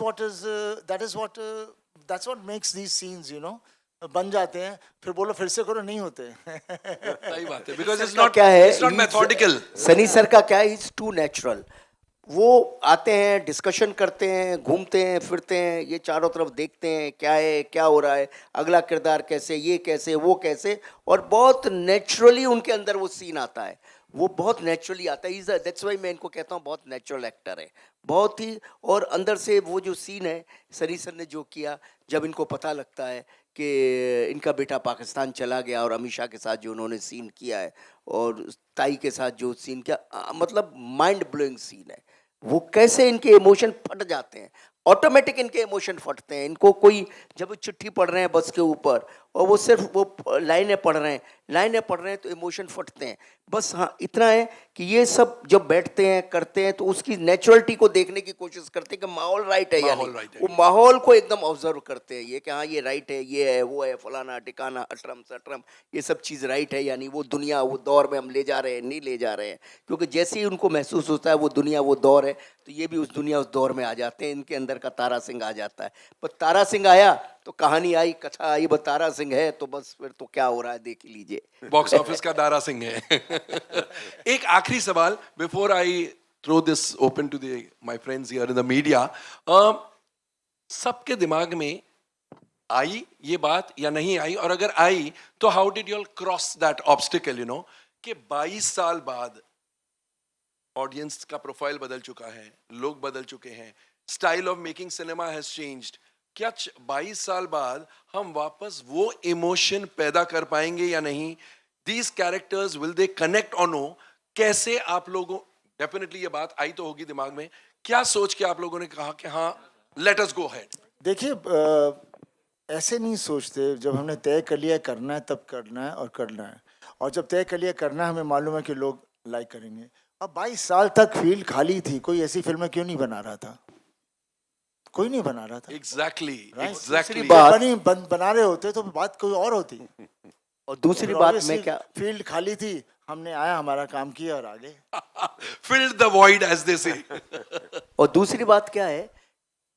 what makes these scenes, you know, बन जाते हैं, फिर बोलो फिर से करो, नहीं होते। सही बात है, because it's क्या है, it's not methodical। Sunny sir का क्या है, इट्स टू नेचुरल, वो आते हैं, डिस्कशन करते हैं, घूमते हैं, फिरते हैं, ये चारों तरफ देखते हैं क्या है, क्या हो रहा है, अगला किरदार कैसे, ये कैसे, वो कैसे, और बहुत नेचुरली उनके अंदर वो सीन आता है, वो बहुत नेचुरली आता है, दैट्स वाई मैं इनको कहता हूँ बहुत नेचुरल एक्टर है, बहुत ही, और अंदर से वो जो सीन है सनी सर ने जो किया, जब इनको पता लगता है कि इनका बेटा पाकिस्तान चला गया और अमीषा के साथ जो उन्होंने सीन किया है और ताई के साथ जो सीन किया, मतलब माइंड ब्लोइंग सीन है, वो कैसे इनके इमोशन फट जाते हैं, ऑटोमेटिक इनके इमोशन फटते हैं, इनको कोई, जब वो चिट्ठी पढ़ रहे हैं बस के ऊपर और वो सिर्फ वो लाइनें पढ़ रहे हैं तो इमोशन फटते हैं, बस हाँ इतना है कि ये सब जब बैठते हैं करते हैं तो उसकी नेचुरलिटी को देखने की कोशिश करते हैं कि माहौल राइट है या नहीं, वो माहौल को एकदम ऑब्जर्व करते हैं, ये कि हाँ ये राइट है, ये है, वो है, फलाना टिकाना, अटरम सटरम, ये सब चीज़ राइट है, यानी वो दुनिया वो दौर में हम ले जा रहे हैं, नहीं ले जा रहे हैं, क्योंकि जैसे ही उनको महसूस होता है वो दुनिया वो दौर है, तो ये भी उस दुनिया उस दौर में आ जाते हैं, इनके अंदर का तारा सिंह आ जाता है, पर तारा सिंह आया तो कहानी आई, कथा आई, बस तारा सिंह है तो बस फिर तो क्या हो रहा है देख लीजिए, बॉक्स ऑफिस का दारा सिंह है। एक आखिरी सवाल before I throw this open to my friends here in the media, सबके दिमाग में आई ये बात या नहीं आई, और अगर आई तो how did you cross that obstacle, you know, कि 22 साल बाद ऑडियंस का प्रोफाइल बदल चुका है, लोग बदल चुके हैं, style of making cinema has changed, क्या 22 साल बाद हम वापस वो इमोशन पैदा कर पाएंगे या नहीं, these characters will they connect और नो, कैसे आप लोगों, डेफिनेटली ये बात आई तो होगी दिमाग में, क्या सोच के आप लोगों ने कहा कि हाँ लेट अस गो अहेड? देखिए ऐसे नहीं सोचते, जब हमने तय कर लिया करना है तब करना है और करना है, और जब तय कर लिया करना है हमें मालूम है कि लोग लाइक करेंगे। अब 22 साल तक फील्ड खाली थी, कोई ऐसी फिल्में क्यों नहीं बना रहा था, कोई नहीं बना रहा था। एग्जैक्टली बना रहे होते तो बात कोई और होती। और दूसरी बात में क्या, फील्ड खाली थी, हमने आया, हमारा काम किया और आगे filled the void as they say. और दूसरी बात क्या है,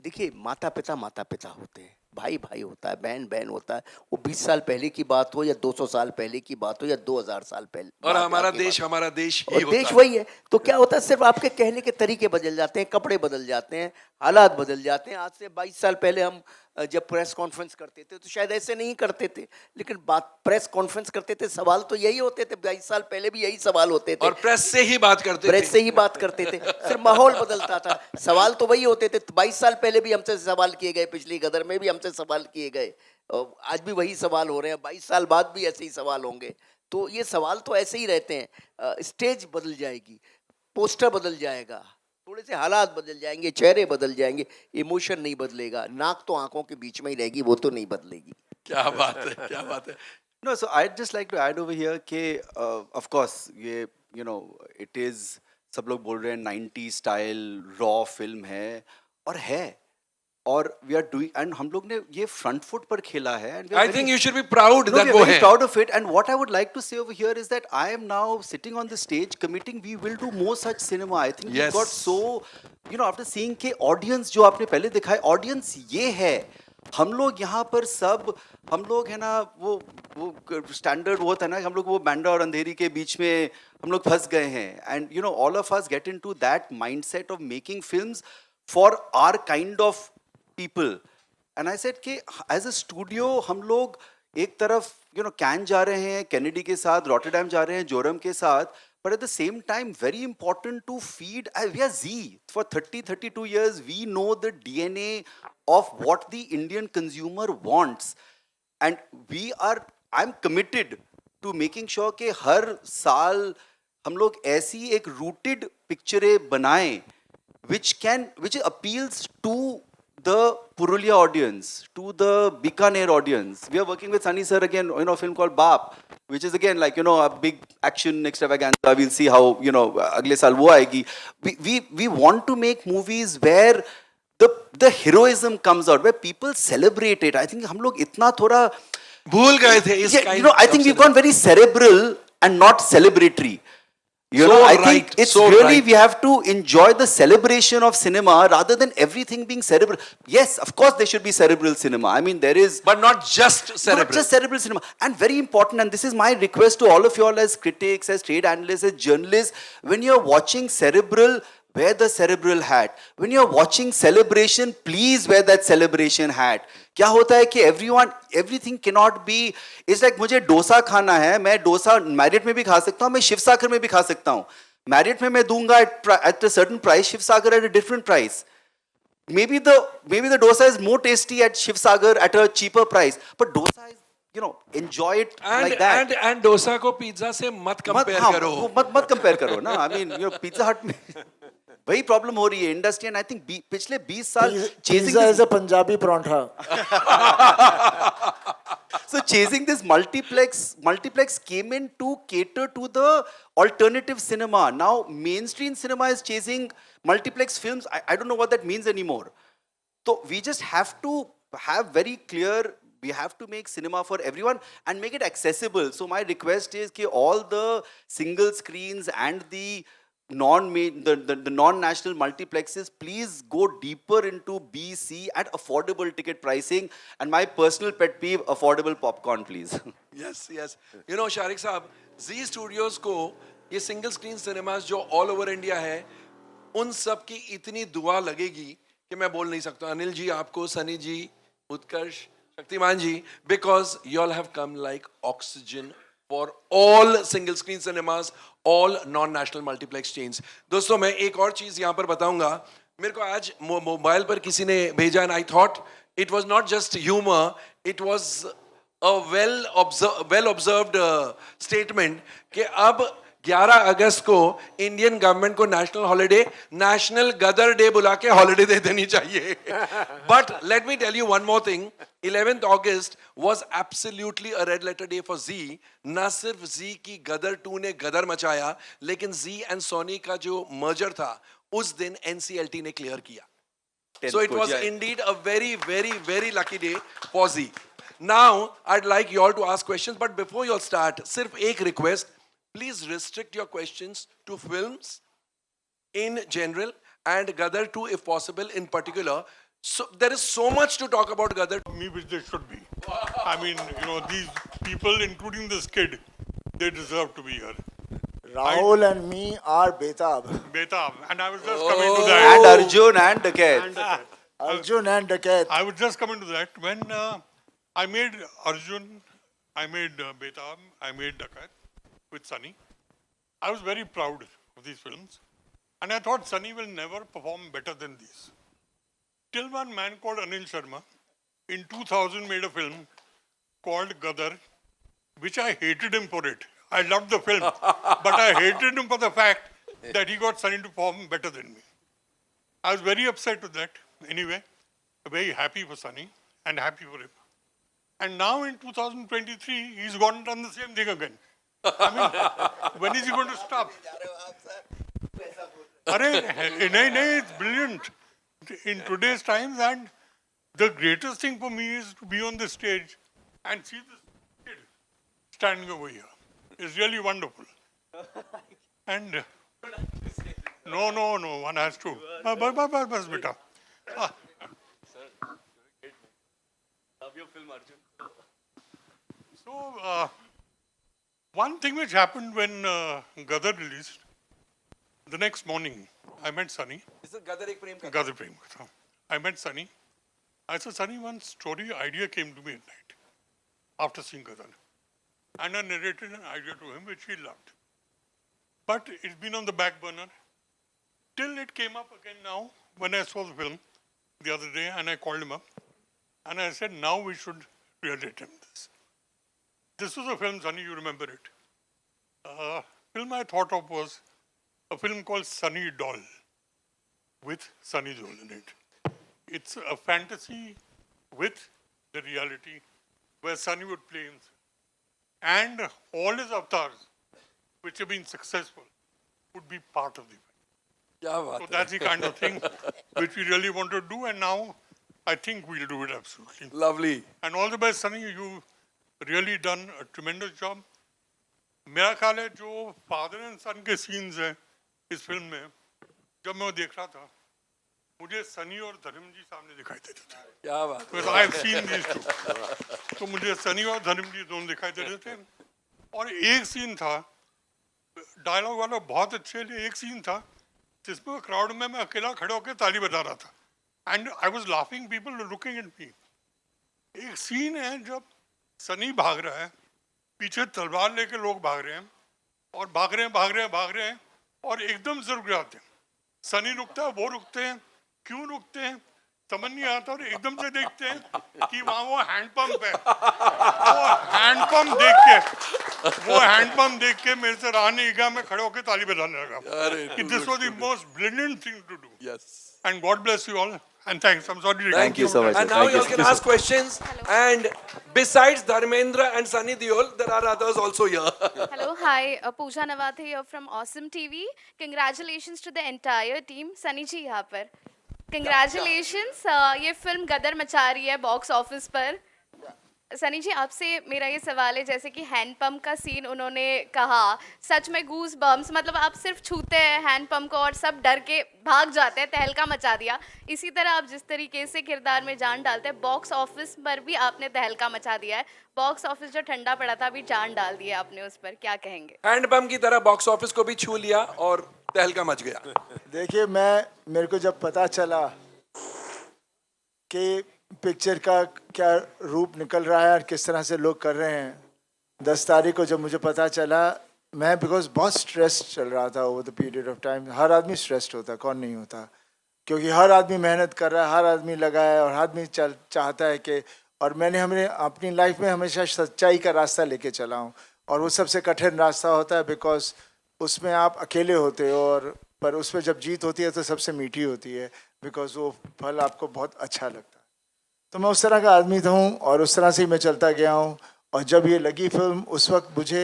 देखिए, माता पिता होते हैं, भाई भाई होता है, बहन बहन होता है। वो 20 साल पहले की बात हो या 200 साल पहले की बात हो या 2000 साल पहले और बाद हमारा की बात देश हो। हमारा देश ही और होता देश है। वही है। तो क्या होता है, सिर्फ आपके कहने के तरीके बदल जाते हैं, कपड़े बदल जाते हैं, हालात बदल जाते हैं। आज से 22 साल पहले हम जब प्रेस कॉन्फ्रेंस करते थे तो शायद ऐसे नहीं करते थे, लेकिन बात प्रेस कॉन्फ्रेंस करते थे, सवाल तो यही होते थे। 22 साल पहले भी यही सवाल होते थे, और प्रेस से ही बात करते प्रेस थे। से ही बात करते थे, सिर्फ माहौल बदलता था, सवाल तो वही होते थे। 22 साल पहले भी हमसे सवाल किए गए, पिछली गदर में भी हमसे सवाल किए गए, और आज भी वही सवाल हो रहे हैं, 22 साल बाद भी ऐसे ही सवाल होंगे। तो ये सवाल तो ऐसे ही रहते हैं। स्टेज बदल जाएगी, पोस्टर बदल जाएगा, थोड़े से हालात बदल जाएंगे, चेहरे बदल जाएंगे, इमोशन नहीं बदलेगा। नाक तो आंखों के बीच में ही रहेगी, वो तो नहीं बदलेगी। क्या बात है, क्या बात है। No, so I'd just like to add over here कि of course ये it is सब लोग बोल रहे हैं 90 स्टाइल रॉ फिल्म है, और we are doing, and हम लोग ने ये फ्रंट फुट पर खेला है, and we are I very- think you should be proud No, that we are वो very है। proud of it. And what I would like to say over here is that I am now sitting on the stage committing we will do more such cinema. I think Yes. we got so, after seeing के audience जो आपने पहले दिखाए, audience ये है। हम लोग यहाँ पर सब, हम लोग है ना वो स्टैंडर्ड वो था ना, हम लोग वो बैंडा और अंधेरी के बीच में हम लोग फंस गए हैं, and all of us get into that mindset of making films for our kind of people. And I said कि एज अ स्टूडियो हम लोग एक तरफ कैन जा रहे हैं कैनेडी के साथ, रॉटरडैम जा रहे हैं जोरम के साथ, but at the same time very important to feed, we are Z for 32 years, we know the DNA of what the Indian consumer wants, and I'm committed to making sure कि हर साल हम लोग ऐसी एक rooted पिक्चरें बनाएं which appeals to the Purulia audience, to the Bikaner audience. We are working with Sunny sir again, a film called Baap, which is again like, a big action extravaganza. We'll see how, अगले साल वो आएगी. We want to make movies where the heroism comes out, where people celebrate it. I think हम लोग इतना थोड़ा भूल गए थे इस Yeah, kind I of think we've cinema। gone very cerebral and not celebratory. So I right, think it's so really, right. we have to enjoy the celebration of cinema rather than everything being cerebral. Yes, of course there should be cerebral cinema. I mean, there is But not just cerebral। not just cerebral cinema. And very important, and this is my request to all of you all as critics, as trade analysts, as journalists, when you're watching cerebral, wear the cerebral hat. When you're watching celebration, please wear that celebration hat. क्या होता है कि everything cannot be, it's like मुझे डोसा खाना है, मैं dosa Marriott में भी खा सकता हूँ, मैं शिव सागर में भी खा सकता हूँ। मैरियट में मैं दूंगा at a certain price, Shiv Sagar at a different price. Maybe the dosa is more tasty at Shiv Sagar at a cheaper price, but dosa is, enjoy it like that. and dosa को pizza से मत compare हाँ, करो। वो मत compare करो ना। I mean, pizza हट में वही प्रॉब्लम हो रही है इंडस्ट्री, एंड आई थिंक पिछले 20 साल pizza is a Punjabi paratha. So chasing this multiplex came in to cater to the alternative cinema. Now mainstream cinema is chasing multiplex films. I don't know what that means anymore. So we just have to have very clear, we have to make cinema for everyone and make it accessible. So my request is that all the single screens and the non-national multiplexes, please go deeper into B, C at affordable ticket pricing, and my personal pet peeve, affordable popcorn, please. Yes, yes. Shariq साहब, Z Studios को ये single screen cinemas जो all over India है, उन सब की इतनी दुआ लगेगी कि मैं बोल नहीं सकता। अनिल जी, आपको, सनी जी, उत्कर्ष, शक्तिमान जी, because you all have come like oxygen for all single screen cinemas, all non-national multiplex chains. दोस्तों, मैं एक और चीज यहाँ पर बताऊंगा। मेरे को आज मोबाइल पर किसी ने भेजा, and I thought it was not just humor, it was a well observed statement कि अब 11 अगस्त को इंडियन गवर्नमेंट को national holiday, national Gadar day बुला के हॉलिडे दे देनी चाहिए। But let me tell you one more thing, 11th August was absolutely a red letter day for Z. ना सिर्फ Z की गदर 2 ने गदर मचाया, लेकिन Z एंड सोनी का जो मर्जर था उस दिन NCLT ने क्लियर किया। So it was indeed a very, very, very lucky day for Z. Now I'd like you all to ask questions, but before you all start, सिर्फ एक request, please restrict your questions to films in general and Gadar 2 if possible in particular. So there is so much to talk about Gadar. Me, which they should be. I mean, you know, these people, including this kid, they deserve to be here. Rahul and me are betab. Betab. And I was just coming to And that. Arjun and Dakat. Arjun and Dakat. I was just coming to that. When I made Arjun, I made Betab, I made Dakat with Sunny. I was very proud of these films. And I thought Sunny will never perform better than these. Till one man called Anil Sharma in 2000 made a film called Gadar, which I hated him for it. I loved the film, but I hated him for the fact that he got Sunny to perform better than me. I was very upset with that. Anyway, very happy for Sunny and happy for him. And now in 2023, he's gone and done the same thing again. I mean, when is he going to stop? It's brilliant. In today's times, and the greatest thing for me is to be on the stage and see this kid standing over here. It's really wonderful. And no, one has to. Bas beta. Love your film, Arjun. So, one thing which happened when Gadar released, the next morning, I met Sunny. This is Gadar Ek Prem Katha. Gadar Prem Katha. I met Sunny. I said, Sunny, one story idea came to me at night after seeing Gadar. And I narrated an idea to him which he loved. But it's been on the back burner till it came up again now when I saw the film the other day and I called him up and I said, now we should relate him this. This was a film, Sunny, you remember it. Film I thought of was a film called Sunny Doll with Sunny Deol in it. It's a fantasy with the reality where Sunny would play himself. And all his avatars, which have been successful, would be part of the film. क्या बात So है? that's the kind of thing which we really want to do, and now I think we'll do it absolutely. Lovely. And all the best, Sunny. You've really done a tremendous job. मेरा ख्याल है जो father and सन के scenes हैं इस film में जब मैं वो देख रहा था मुझे सनी और धर्म जी सामने दिखाई देते थे क्या बात है? Because I've seen these two. तो मुझे सनी और धर्म जी दोनों दिखाई दे रहे थे और एक सीन था डायलॉग वाला बहुत अच्छे लिए एक सीन था जिसमें क्राउड में मैं अकेला खड़े होकर ताली बजा रहा था and I was laughing people looking at me एक सीन है जब सनी भाग रहा है पीछे तलवार लेके लोग भाग रहे हैं और भाग रहे हैं और एकदम से रुक जाते हैं सनी रुकता है वो रुकते हैं क्यों रुकते हैं समझ नहीं आता और एकदम से देखते हैं कि वहाँ वो हैंडपंप है वो हैंडपंप देख के मेरे से रहा नहीं गया मैं खड़े होकर ताली बजाने लगा कि this was the most brilliant thing to do Yes. And god bless you all and thanks I am sorry Thank you so much. And now Thank you you. all can ask questions. And besides Dharmendra and Sunny Deol, there are others also here. Hello, hi, Pooja Nawathe here from Awesome TV. Congratulations to the entire team. Sunny ji यहाँ पर. Congratulations. ये film गदर मचा रही है box office पर. सनी जी आपसे मेरा ये सवाल है जैसे कि हैंड पंप का सीन उन्होंने कहा सच में गूज बम्स मतलब आप सिर्फ छूते हैं हैंड पंप को और सब डर के भाग जाते हैं तहलका मचा दिया इसी तरह आप जिस तरीके से किरदार में जान डालते हैं बॉक्स ऑफिस पर भी आपने तहलका मचा दिया है बॉक्स ऑफिस जो ठंडा पड़ा था अभी जान डाल दिया आपने उस पर क्या कहेंगे हैंडपंप की तरह बॉक्स ऑफिस को भी छू लिया और तहलका मच गया. देखिए मेरे को जब पता चला कि पिक्चर का क्या रूप निकल रहा है और किस तरह से लोग कर रहे हैं 10 तारीख को जब मुझे पता चला मैं बिकॉज बहुत स्ट्रेस चल रहा था over the period of time हर आदमी स्ट्रेस्ड होता कौन नहीं होता क्योंकि हर आदमी मेहनत कर रहा है हर आदमी लगा है और हर आदमी चाहता है कि और मैंने अपनी लाइफ में हमेशा सच्चाई का रास्ता लेके चला हूँ और वो सबसे कठिन रास्ता होता है बिकॉज उसमें आप अकेले होते हो और पर उसमें जब जीत होती है तो सबसे मीठी होती है बिकॉज वो फल आपको बहुत अच्छा लगता है तो मैं उस तरह का आदमी था हूँ और उस तरह से ही मैं चलता गया हूँ और जब ये लगी फिल्म उस वक्त मुझे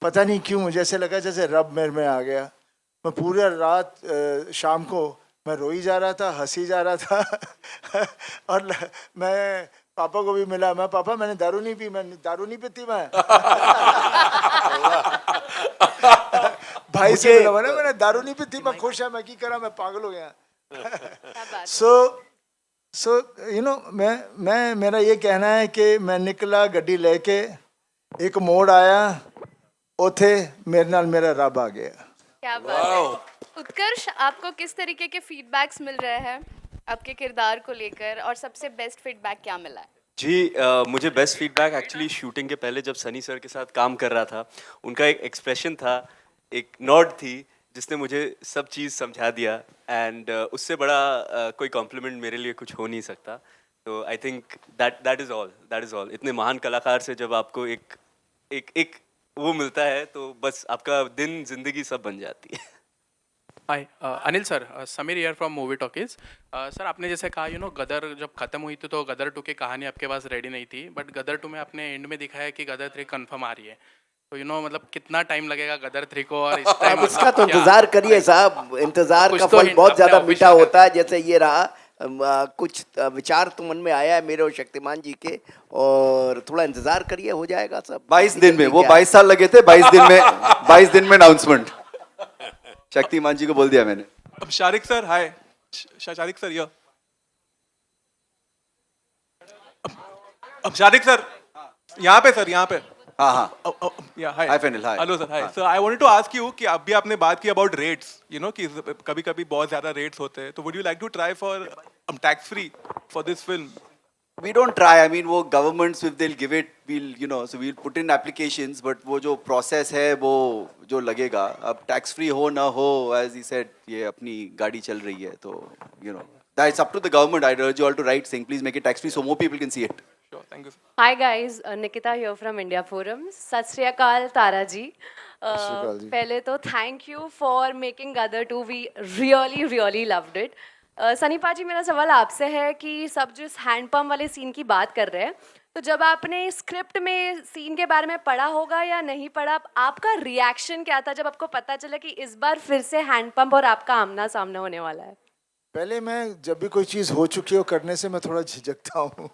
पता नहीं क्यों मुझे ऐसे लगा जैसे रब मेरे में आ गया मैं पूरा रात शाम को मैं रोई जा रहा था हंसी जा रहा था और मैं पापा को भी मिला मैं पापा मैंने दारू नहीं पीती मैं भाई से मिला मैंने दारू नहीं पीती मैं खुश है मैं की करा मैं पागल हो गया सो सो मैं मेरा ये कहना है कि मैं निकला गड्डी लेके, एक मोड़ आया, उथे मेरे नाल मेरा रब आ गया। क्या बात है। उत्कर्ष, आपको किस तरीके के फीडबैक्स मिल रहे हैं आपके किरदार को लेकर, और सबसे बेस्ट फीडबैक क्या मिला है? जी मुझे बेस्ट फीडबैक एक्चुअली शूटिंग के पहले जब सनी सर के साथ काम कर रहा था, उनका एक एक्सप्रेशन था, एक नॉड थी, जिसने मुझे सब चीज़ समझा दिया। एंड उससे बड़ा कोई कॉम्प्लीमेंट मेरे लिए कुछ हो नहीं सकता। तो I think that is all. इतने महान कलाकार से जब आपको एक एक एक वो मिलता है तो बस आपका दिन जिंदगी सब बन जाती है। Hi Anil sir, Sameer here from Movie Talkies. Sir, आपने जैसे कहा गदर जब खत्म हुई थी तो गदर 2 की कहानी आपके पास रेडी नहीं थी, बट गदर 2 में आपने एंड में दिखाया कि गदर 3 कंफर्म आ रही है। तो मतलब कितना टाइम लगेगा गदर 3 को, और इस टाइम अब इसका तो इंतजार करिए साहब, इंतजार कुछ का तो फल hint बहुत अपने ज्यादा official मीठा कर होता है। जैसे ये रहा, कुछ विचार तो मन में आया है मेरे और शक्तिमान जी के, और थोड़ा इंतजार करिए, हो जाएगा सब। 22 दिन में, वो क्या है? 22 साल लगे थे, 22 दिन में अनाउंसमेंट। शक्तिमान जी को बोल दिया मैंने। अब शारिक सर, हाय शारिक सर, यो अब शारिक सर यहाँ पे, सर यहाँ पे। हाँ हाँ, Yeah, hi. Hi, Fenil, hi. Hello, sir. Hi. हाँ. So I wanted to ask you कि अभी आपने बात की about rates, कि कभी-कभी बहुत ज़्यादा rates होते हैं, तो would you like to try for tax free for this film? We don't try. I mean, वो governments if they'll give it, so we'll put in applications, but वो जो process है वो जो लगेगा, अब tax free हो ना हो, as he said, ये अपनी गाड़ी चल रही है, तो that's up to the government. I urge you all to write saying please make it tax free so more people can see it. Sure, thank you, sir. Hi guys, Nikita here from India Forum. सत श्री अकाल तारा जी। श्री अकाल जी। पहले तो thank you for making Gadar 2, we really loved it. Sunny पाजी, मेरा सवाल आपसे है कि सब जो इस हैंडपम्प वाले सीन की बात कर रहे हैं, तो जब आपने स्क्रिप्ट में सीन के बारे में पढ़ा होगा या नहीं पढ़ा, आपका रिएक्शन क्या था जब आपको पता चला कि इस बार फिर से हैंडपम्प और आपका आमना सामना होने वाला है? पहले मैं जब भी कोई चीज़ हो चुकी हो करने से मैं थोड़ा झिझकता हूँ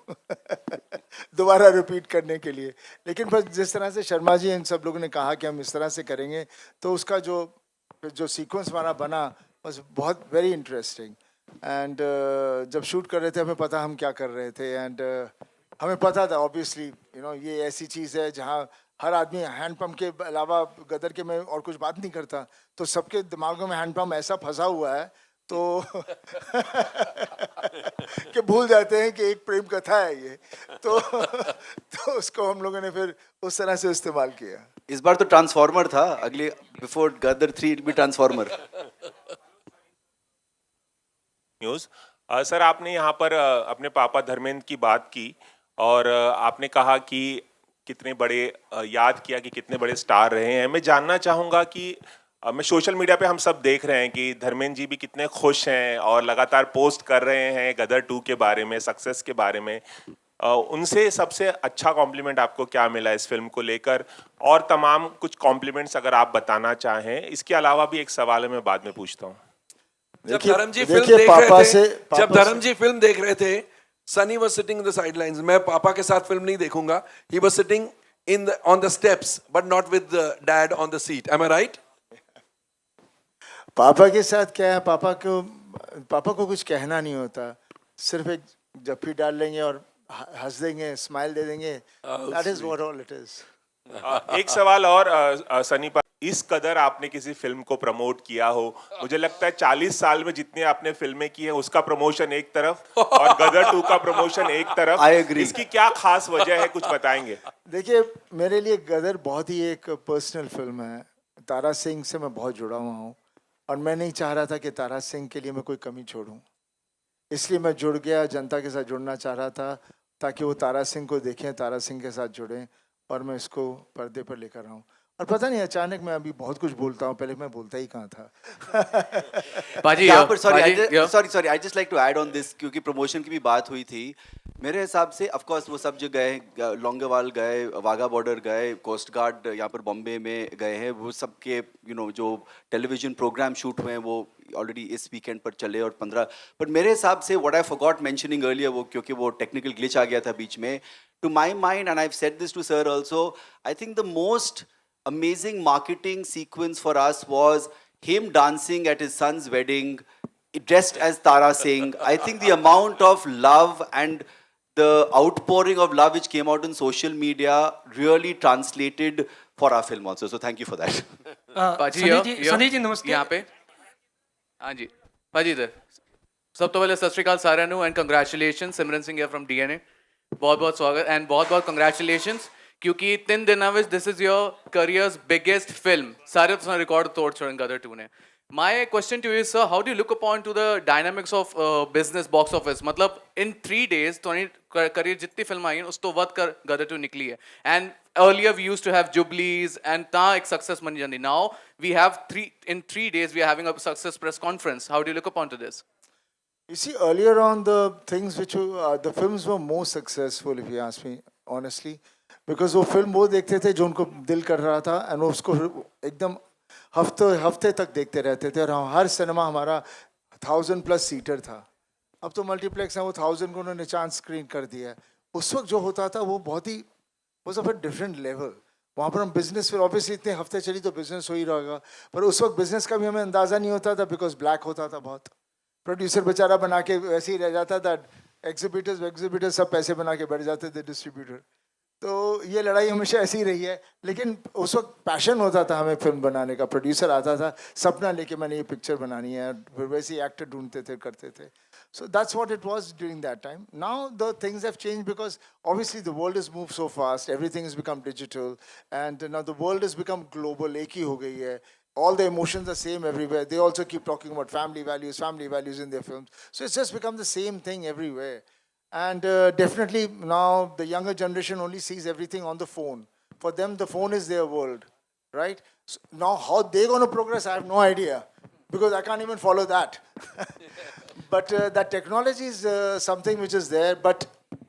दोबारा रिपीट करने के लिए, लेकिन बस जिस तरह से शर्मा जी इन सब लोगों ने कहा कि हम इस तरह से करेंगे, तो उसका जो सीक्वेंस हमारा बना was बहुत वेरी इंटरेस्टिंग। एंड जब शूट कर रहे थे हमें पता हम क्या कर रहे थे, एंड हमें पता था ऑब्वियसली ये ऐसी चीज़ है जहाँ हर आदमी हैंडपम्प के अलावा गदर के में और कुछ बात नहीं करता, तो सबके दिमागों में हैंडपम्प ऐसा फंसा हुआ है तो कि भूल जाते हैं कि एक प्रेम कथा है ये, तो उसको हम लोगों ने फिर उस तरह से इस्तेमाल किया। इस बार तो ट्रांसफॉर्मर था, अगले before Gadar 3 it be transformer. News sir, आपने यहाँ पर अपने पापा धर्मेंद्र की बात की और आपने कहा कि कितने बड़े याद किया कि कितने बड़े स्टार रहे हैं। मैं जानना चाहूँगा कि मैं सोशल मीडिया पे हम सब देख रहे हैं कि धर्मेंद्र जी भी कितने खुश हैं और लगातार पोस्ट कर रहे हैं गदर 2 के बारे में, सक्सेस के बारे में। उनसे सबसे अच्छा कॉम्प्लीमेंट आपको क्या मिला इस फिल्म को लेकर, और तमाम कुछ कॉम्प्लीमेंट्स अगर आप बताना चाहें। इसके अलावा भी एक सवाल है, मैं बाद में पूछता हूँ। जब धर्म जी फिल्म देख रहे थे, Sunny was sitting in the sidelines. मैं पापा के साथ फिल्म नहीं देखूंगा, he was sitting on the steps but not with dad on the seat. Am I right? पापा के साथ क्या है, पापा को कुछ कहना नहीं होता, सिर्फ एक जप्पी डाल लेंगे और हंस देंगे, स्माइल दे देंगे। That is what all it is. एक सवाल और सनी पर, इस कदर आपने किसी फिल्म को प्रमोट किया हो, मुझे लगता है 40 साल में जितने आपने फिल्में की हैं उसका प्रमोशन एक तरफ और गदर 2 का प्रमोशन एक तरफ। I agree. इसकी क्या खास वजह है, कुछ बताएंगे? देखिए, मेरे लिए गदर बहुत ही एक पर्सनल फिल्म है। तारा सिंह से मैं बहुत जुड़ा हुआ हूँ और मैं नहीं चाह रहा था कि तारा सिंह के लिए मैं कोई कमी छोड़ूं, इसलिए मैं जुड़ गया, जनता के साथ जुड़ना चाह रहा था ताकि वो तारा सिंह को देखें, तारा सिंह के साथ जुड़ें और मैं इसको पर्दे पर लेकर आऊँ। और पता नहीं अचानक मैं अभी बहुत कुछ बोलता हूँ, पहले मैं बोलता ही कहाँ था। पाजी, यहाँ पर पाजी, sorry I just like to add on this, क्योंकि प्रमोशन की भी बात हुई थी। मेरे हिसाब से ऑफ कोर्स वो सब जो गए, लॉन्गेवाल गए, वाघा बॉर्डर गए, कोस्ट गार्ड यहाँ पर बॉम्बे में गए हैं, वो सब के जो टेलीविजन प्रोग्राम शूट हुए हैं वो ऑलरेडी इस वीकेंड पर चले और 15। बट मेरे हिसाब से what I forgot mentioning earlier, वो क्योंकि वो टेक्निकल ग्लिच आ गया था बीच में, to my mind and I have said this to sir also, I think the most amazing marketing sequence for us was him dancing at his son's wedding dressed as Tara Singh. I think the amount of love and the outpouring of love which came out in social media really translated for our film also. So thank you for that. Sunny ji नमस्ते यहाँ पे हाँ जी भाजी इधर सब तो पहले सत श्री अकाल साਰਿਆਂ ਨੂੰ and congratulation Simran Singh from DNA बहुत बहुत स्वागत एंड बहुत बहुत कंग्रेचुलेशंस क्योंकि 3 दिनों में this is your careers biggest film सारे तो रिकॉर्ड तोड़ छोड़ गदर 2 ने My question to you is, sir, how do you look upon to the dynamics of business box office? मतलब in 3 days तो करियर जितनी फिल्म आई हैं उस तो वध कर गदर 2 निकली है and earlier we used to have Jubilees and ता एक success बन जाती now we have 3 days we are having a success press conference. How do you look upon to this? You see, earlier on, the things which the films were more successful, if you ask me honestly, because वो film वो देखते थे जो उनको दिल कर रहा था and वो उसको एकदम हफ्ते तक देखते रहते थे और हर सिनेमा हमारा 1000+ सीटर था. अब तो मल्टीप्लेक्स है वो 1000 को उन्होंने चांस स्क्रीन कर दिया है. उस वक्त जो होता था वो बहुत he was of a different level. वहाँ पर हम बिजनेस फिर ऑब्वियसली इतने हफ्ते चली तो बिजनेस हो ही रहेगा पर उस वक्त बिजनेस का भी हमें अंदाज़ा नहीं होता था बिकॉज ब्लैक होता था बहुत. प्रोड्यूसर बेचारा बना के वैसे ही रह जाता था. एग्जिबिटर्स सब पैसे बना के बैठ जाते थे डिस्ट्रीब्यूटर. तो ये लड़ाई हमेशा ऐसी ही रही है लेकिन उस वक्त पैशन होता था हमें फिल्म बनाने का. प्रोड्यूसर आता था सपना लेके मैंने ये पिक्चर बनानी है फिर वैसे ही एक्टर ढूंढते थे करते थे. So that's what it was during that time. Now the things have changed because obviously the world has moved so fast. Everything has become digital and now the world has become global. एक ही हो गई है. All the emotions are same everywhere. They also keep talking about family values in their films. So it's just become the same thing everywhere. And definitely now the younger generation only sees everything on the phone. For them, the phone is their world, right? So now how they're going to progress, I have no idea because I can't even follow that. But that technology is something which is there. But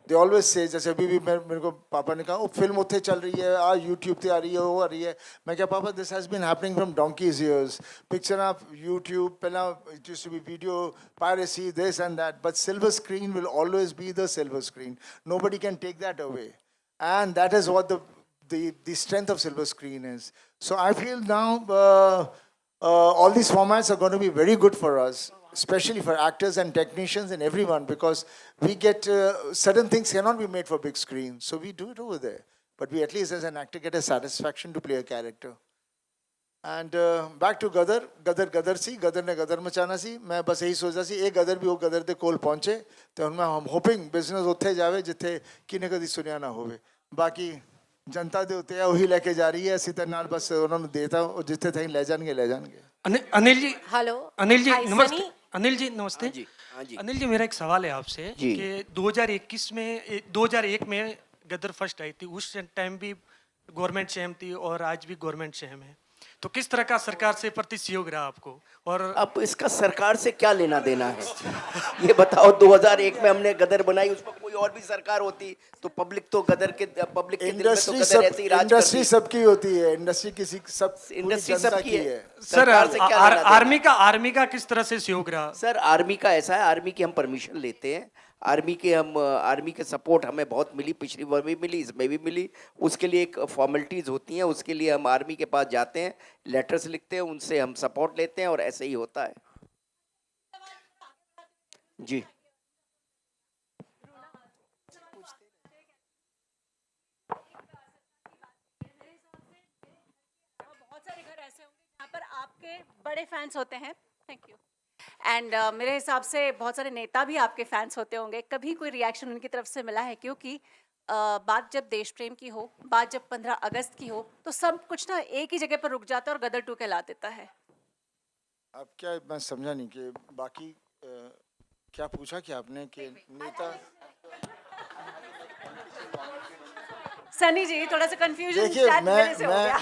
they always say, जैसे अभी भी मेरे को पापा ने कहा वो film उत्थे चल रही है आज यूट्यूब पे आ रही है वो आ रही है. मैं क्या पापा this has been happening from donkey's years. Picture आप YouTube पहला it used to be video piracy this and that. But silver screen will always be the silver screen. Nobody can take that away. And that is what the strength of silver screen is. So I feel now all these formats are going to be very good for us. Especially for actors and technicians and everyone because we get certain things cannot be made for big screen so we do it over there but we at least as an actor get a satisfaction to play a character. And back to गदर सी गदर ने गदर मचाना सी. मैं बस यही सोचा सी एक गदर भी वो गदर दे कोल पहुंचे तो उनमें हम होपिंग बिजनेस उत्थे जावे जिथे किने कदी सुनिया ना होवे. बाकी जनता दे उत्ते वही लेके जा रही है इसी तरह बस उन्होंने देता जिथे थे ले जाएंगे. अनिल जी हेलो. अनिल जी Hi, नमस्ते. Sunny. अनिल जी नमस्ते. हाँ जी. अनिल जी मेरा एक सवाल है आपसे कि 2001 में गदर फर्स्ट आई थी उस टाइम भी गवर्नमेंट सेम थी और आज भी गवर्नमेंट सेम है तो किस तरह का सरकार से प्रति सहयोग रहा आपको और अब इसका सरकार से क्या लेना देना है ये बताओ. 2001 में हमने गदर बनाई उस पर कोई और भी सरकार होती तो पब्लिक तो गदर के पब्लिक के दिल में तो गदर ऐसे ही राज करती. इंडस्ट्री सबकी होती है. इंडस्ट्री किसी सब इंडस्ट्री सबकी है. सर सरकार से क्या लेना देना? आर्मी का किस तरह से सहयोग रहा. सर आर्मी का ऐसा है आर्मी की हम परमिशन लेते हैं. आर्मी के सपोर्ट हमें बहुत मिली पिछली बार भी मिली इसमें भी मिली. उसके लिए एक फॉर्मेलिटीज़ होती हैं उसके लिए हम आर्मी के पास जाते हैं लेटर्स लिखते हैं उनसे हम सपोर्ट लेते हैं और ऐसे ही होता है जी. बहुत सारे घर ऐसे होंगे जहाँ पर आपके बड़े फैंस होते हैं. Thank you. एंड मेरे हिसाब से बहुत सारे नेता भी आपके फैंस होते होंगे. कभी कोई रिएक्शन उनकी तरफ से मिला है क्योंकि बात जब देश प्रेम की हो बात जब 15 अगस्त की हो तो सब कुछ ना एक ही जगह पर रुक जाता है और गदर 2 कहला देता है. अब क्या मैं समझा नहीं कि बाकी क्या पूछा क्या आपने कि नेता. सनी जी थोड़ा सा कंफ्यूजन देखिए शायद मेरे से हो गया.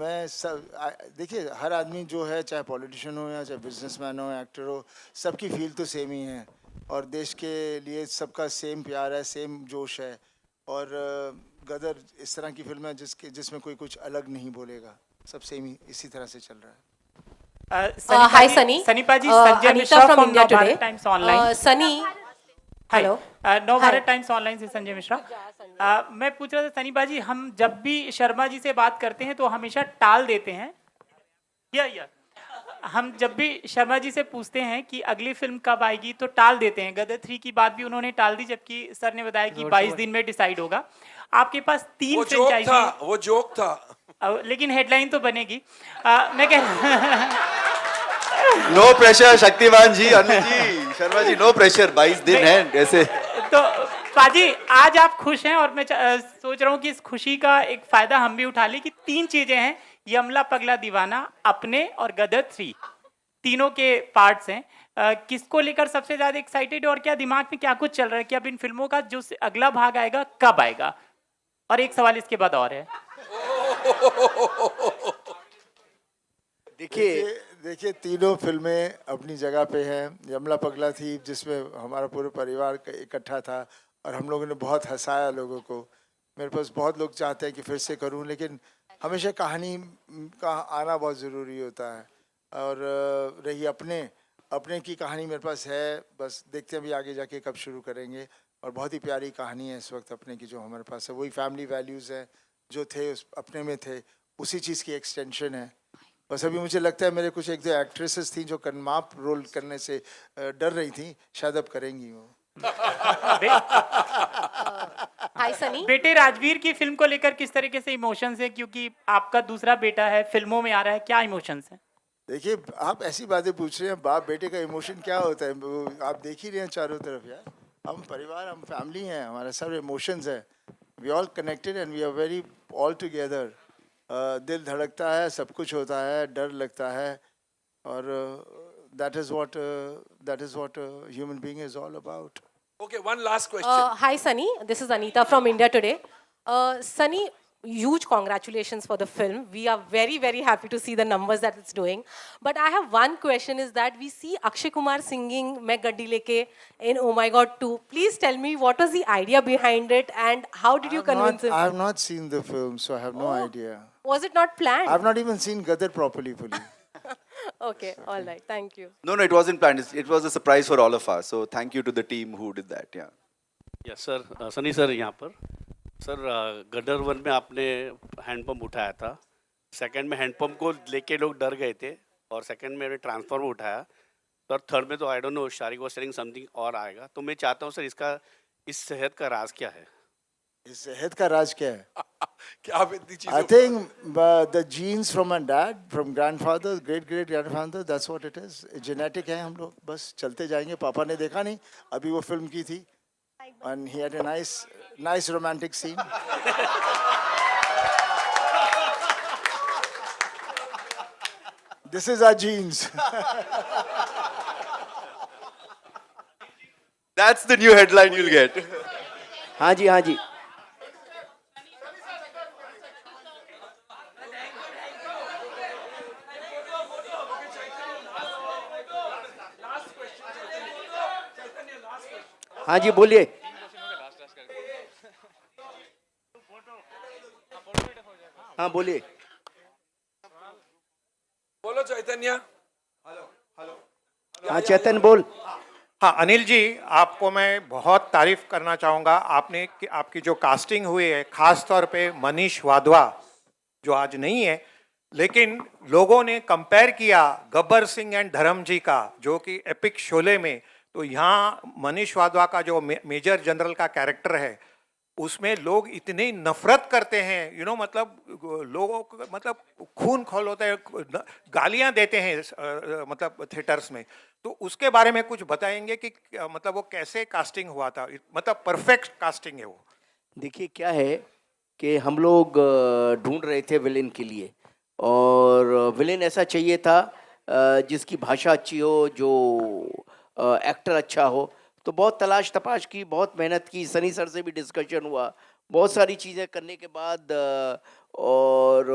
मैं सब देखिए हर आदमी जो है चाहे पॉलिटिशियन हो या चाहे बिजनेसमैन हो एक्टर हो सबकी फील तो सेम ही है और देश के लिए सबका सेम प्यार है सेम जोश है. और गदर इस तरह की फिल्म है जिसमें कोई कुछ अलग नहीं बोलेगा. सब सेम ही इसी तरह से चल रहा है. Hi Sunny. Sanipaji, Sanjay Mishra from India today. Navbharat Times Online. Sunny. Hello. Hi. Navbharat times online से संजय मिश्रा. मैं पूछ रहा था सनी बाजी हम जब भी शर्मा जी से बात करते हैं तो हमेशा टाल देते हैं. हम जब भी शर्मा जी से पूछते हैं कि अगली फिल्म कब आएगी तो टाल देते हैं। गदर 3 की बात भी उन्होंने टाल दी, जबकि सर ने बताया कि 22 दिन में डिसाइड होगा। आपके पास 3 फ्रेंचाइजी, वो जोक था। लेकिन हेडलाइन तो बनेगी। मैं कह नो प्रेशर शक्तिमान जी, अनिल जी, शर्मा जी, नो प्रेशर, 22 दिन है ऐसे। तो पाजी आज आप खुश हैं, और मैं सोच रहा हूँ कि इस खुशी का एक फायदा हम भी उठा लें कि 3 चीजें हैं, यमला पगला दीवाना, अपने और गदर 3, तीनों के पार्ट्स हैं। किसको लेकर सबसे ज्यादा एक्साइटेड है और क्या दिमाग में क्या कुछ चल रहा है कि अब इन फिल्मों का जो अगला भाग आएगा कब आएगा? और एक सवाल इसके बाद और है। देखिए तीनों फिल्में अपनी जगह पे हैं। यमला पगला थी जिसमें हमारा पूरा परिवार इकट्ठा था और हम लोगों ने बहुत हंसाया लोगों को। मेरे पास बहुत लोग चाहते हैं कि फिर से करूं, लेकिन हमेशा कहानी का आना बहुत ज़रूरी होता है। और रही अपने की कहानी मेरे पास है, बस देखते हैं अभी आगे जाके कब शुरू करेंगे। और बहुत ही प्यारी कहानी है इस वक्त अपने की जो हमारे पास है, वही फैमिली वैल्यूज़ हैं जो थे उस अपने में थे, उसी चीज़ की एक्सटेंशन है। बस अभी मुझे लगता है मेरे कुछ 1-2 एक्ट्रेसेस थी जो कनमाप रोल करने से डर रही थी, शायद अब करेंगी वो। हाय सनी, बेटे राजवीर की फिल्म को लेकर किस तरीके से इमोशंस है, क्योंकि आपका दूसरा बेटा है, फिल्मों में आ रहा है, क्या इमोशंस हैं? देखिए आप ऐसी बातें पूछ रहे हैं, बाप बेटे का इमोशन क्या होता है, आप देख ही रहे हैं चारों तरफ यार। हम परिवार, हम फैमिली हैं, हमारे सब इमोशंस हैं। We all connected and we are very all together. दिल धड़कता है, सब कुछ होता है, डर लगता है, और that is what human being is all about. Okay, one last question. Hi Sunny, this is Anita from India Today. Sunny, huge congratulations for the film. We are very, very happy to see the numbers that it's doing. But I have one question, is that we see Akshay Kumar singing Main Gaddi Leke in Oh My God 2. Please tell me what was the idea behind it and how did you convince him? I have not seen the film, so I have no idea. Was it not planned? I have not even seen Gadar properly fully. Okay, all right, thank you. No, it wasn't planned. It was a surprise for all of us. So thank you to the team who did that. Yeah. Yes sir, Sunny sir यहाँ पर। Sir गदर 1 में आपने handpump उठाया था, second में handpump को लेके लोग डर गए थे, और सेकंड में ट्रांसफॉर्मर उठाया, तो थर्ड में तो I don't know, Shariq was selling something और आएगा। तो मैं चाहता हूँ सर इस सेहत का राज क्या है? इस सेहत का राज क्या है? क्या आप इतनी चीज़ों I think the genes from my dad, from grandfather, great grandfather, that's what it is. Genetic है हम लोग, बस चलते जाएंगे। पापा ने देखा नहीं, अभी वो फिल्म की थी, and he had a nice romantic scene. This is our genes. That's the new headline you'll get. हाँ जी, हाँ जी। हाँ जी, बोलिए। हाँ बोलिए। बोलो चैतन्य। हाँ चेतन बोल। हाँ अनिल जी, आपको मैं बहुत तारीफ करना चाहूँगा। आपकी जो कास्टिंग हुई है, खास तौर पे मनीष वाधवा जो आज नहीं है, लेकिन लोगों ने कंपेयर किया गब्बर सिंह एंड धर्म जी का, जो कि एपिक शोले में, तो यहाँ मनीष वाधवा का जो मेजर जनरल का कैरेक्टर है, उसमें लोग इतनी नफरत करते हैं, मतलब लोगों को मतलब खून खौल होता है, गालियां देते हैं मतलब थिएटर्स में। तो उसके बारे में कुछ बताएंगे कि मतलब वो कैसे कास्टिंग हुआ था? मतलब परफेक्ट कास्टिंग है वो। देखिए क्या है कि हम लोग ढूंढ रहे थे विलेन के लिए, और विलेन ऐसा चाहिए था जिसकी भाषा अच्छी हो, जो एक्टर अच्छा हो। तो बहुत तलाश तपाश की, बहुत मेहनत की, सनी सर से भी डिस्कशन हुआ, बहुत सारी चीज़ें करने के बाद, और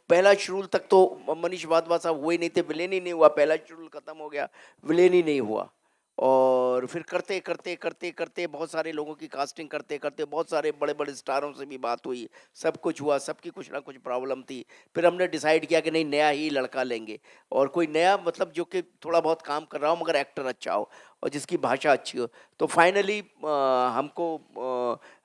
पहला शेड्यूल तक तो मनीष वाधवा साहब हुए नहीं थे, विलेन ही नहीं हुआ, पहला शेड्यूल ख़त्म हो गया, विलेन ही नहीं हुआ। और फिर करते करते करते करते बहुत सारे लोगों की कास्टिंग करते करते बहुत सारे बड़े बड़े स्टारों से भी बात हुई, सब कुछ हुआ, सबकी कुछ ना कुछ प्रॉब्लम थी। फिर हमने डिसाइड किया कि नहीं, नया ही लड़का लेंगे, और कोई नया मतलब जो कि थोड़ा बहुत काम कर रहा हो मगर एक्टर अच्छा हो और जिसकी भाषा अच्छी हो। तो फाइनली हमको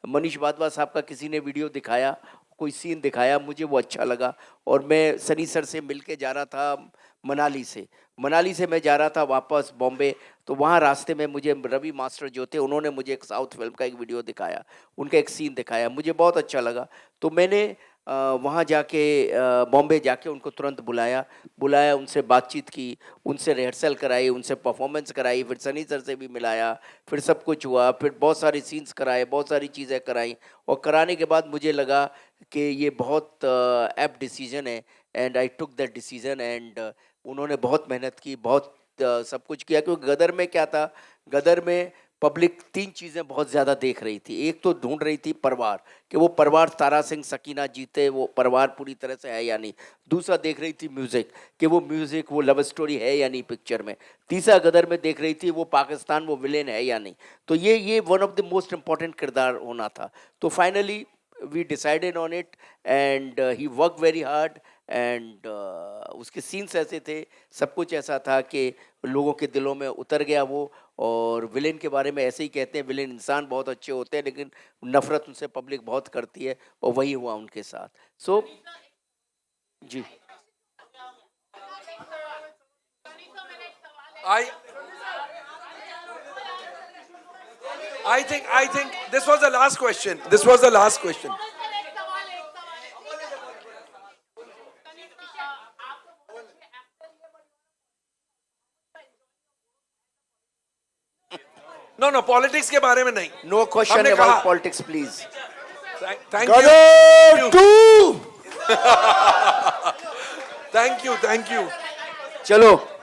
मनीष वाधवा साहब का किसी ने वीडियो दिखाया, कोई सीन दिखाया, मुझे वो अच्छा लगा, और मैं सनी सर से मिल के जा रहा था, मनाली से मैं जा रहा था वापस बॉम्बे, तो वहाँ रास्ते में मुझे रवि मास्टर जो थे उन्होंने मुझे एक साउथ फिल्म का एक वीडियो दिखाया, उनका एक सीन दिखाया, मुझे बहुत अच्छा लगा। तो मैंने वहाँ जाके बॉम्बे जाके उनको तुरंत बुलाया, उनसे बातचीत की, उनसे रिहर्सल कराई, उनसे परफॉर्मेंस कराई, फिर सनी सर से भी मिलाया, फिर सब कुछ हुआ, फिर बहुत सारे सीन्स कराए, बहुत सारी चीज़ें कराई, और कराने के बाद मुझे लगा कि ये बहुत एप्ट डिसीजन है, and I took that decision. And उन्होंने बहुत मेहनत की, बहुत सब कुछ किया, क्योंकि गदर में क्या था, गदर में पब्लिक 3 चीज़ें बहुत ज़्यादा देख रही थी। एक तो ढूंढ रही थी परिवार, कि वो परिवार तारा सिंह सकीना जीते, वो परिवार पूरी तरह से है या नहीं। दूसरा देख रही थी म्यूज़िक, कि वो म्यूज़िक, वो लव स्टोरी है या नहीं पिक्चर में। तीसरा गदर में देख रही थी वो पाकिस्तान, वो विलेन है या नहीं। तो ये one of the most important किरदार होना था। तो finally we decided on it, and he worked very hard, and उसके सीन्स ऐसे थे, सब कुछ ऐसा था कि लोगों के दिलों में उतर गया वो। और विलेन के बारे में ऐसे ही कहते हैं, विलेन इंसान बहुत अच्छे होते हैं, लेकिन नफरत उनसे पब्लिक बहुत करती है, और वही हुआ उनके साथ। सो जी, I think this was the last question. This was the last question. No, politics के बारे में नहीं. no question हमने about कहा- politics, please. Thank Gadar you. 2! Thank you. चलो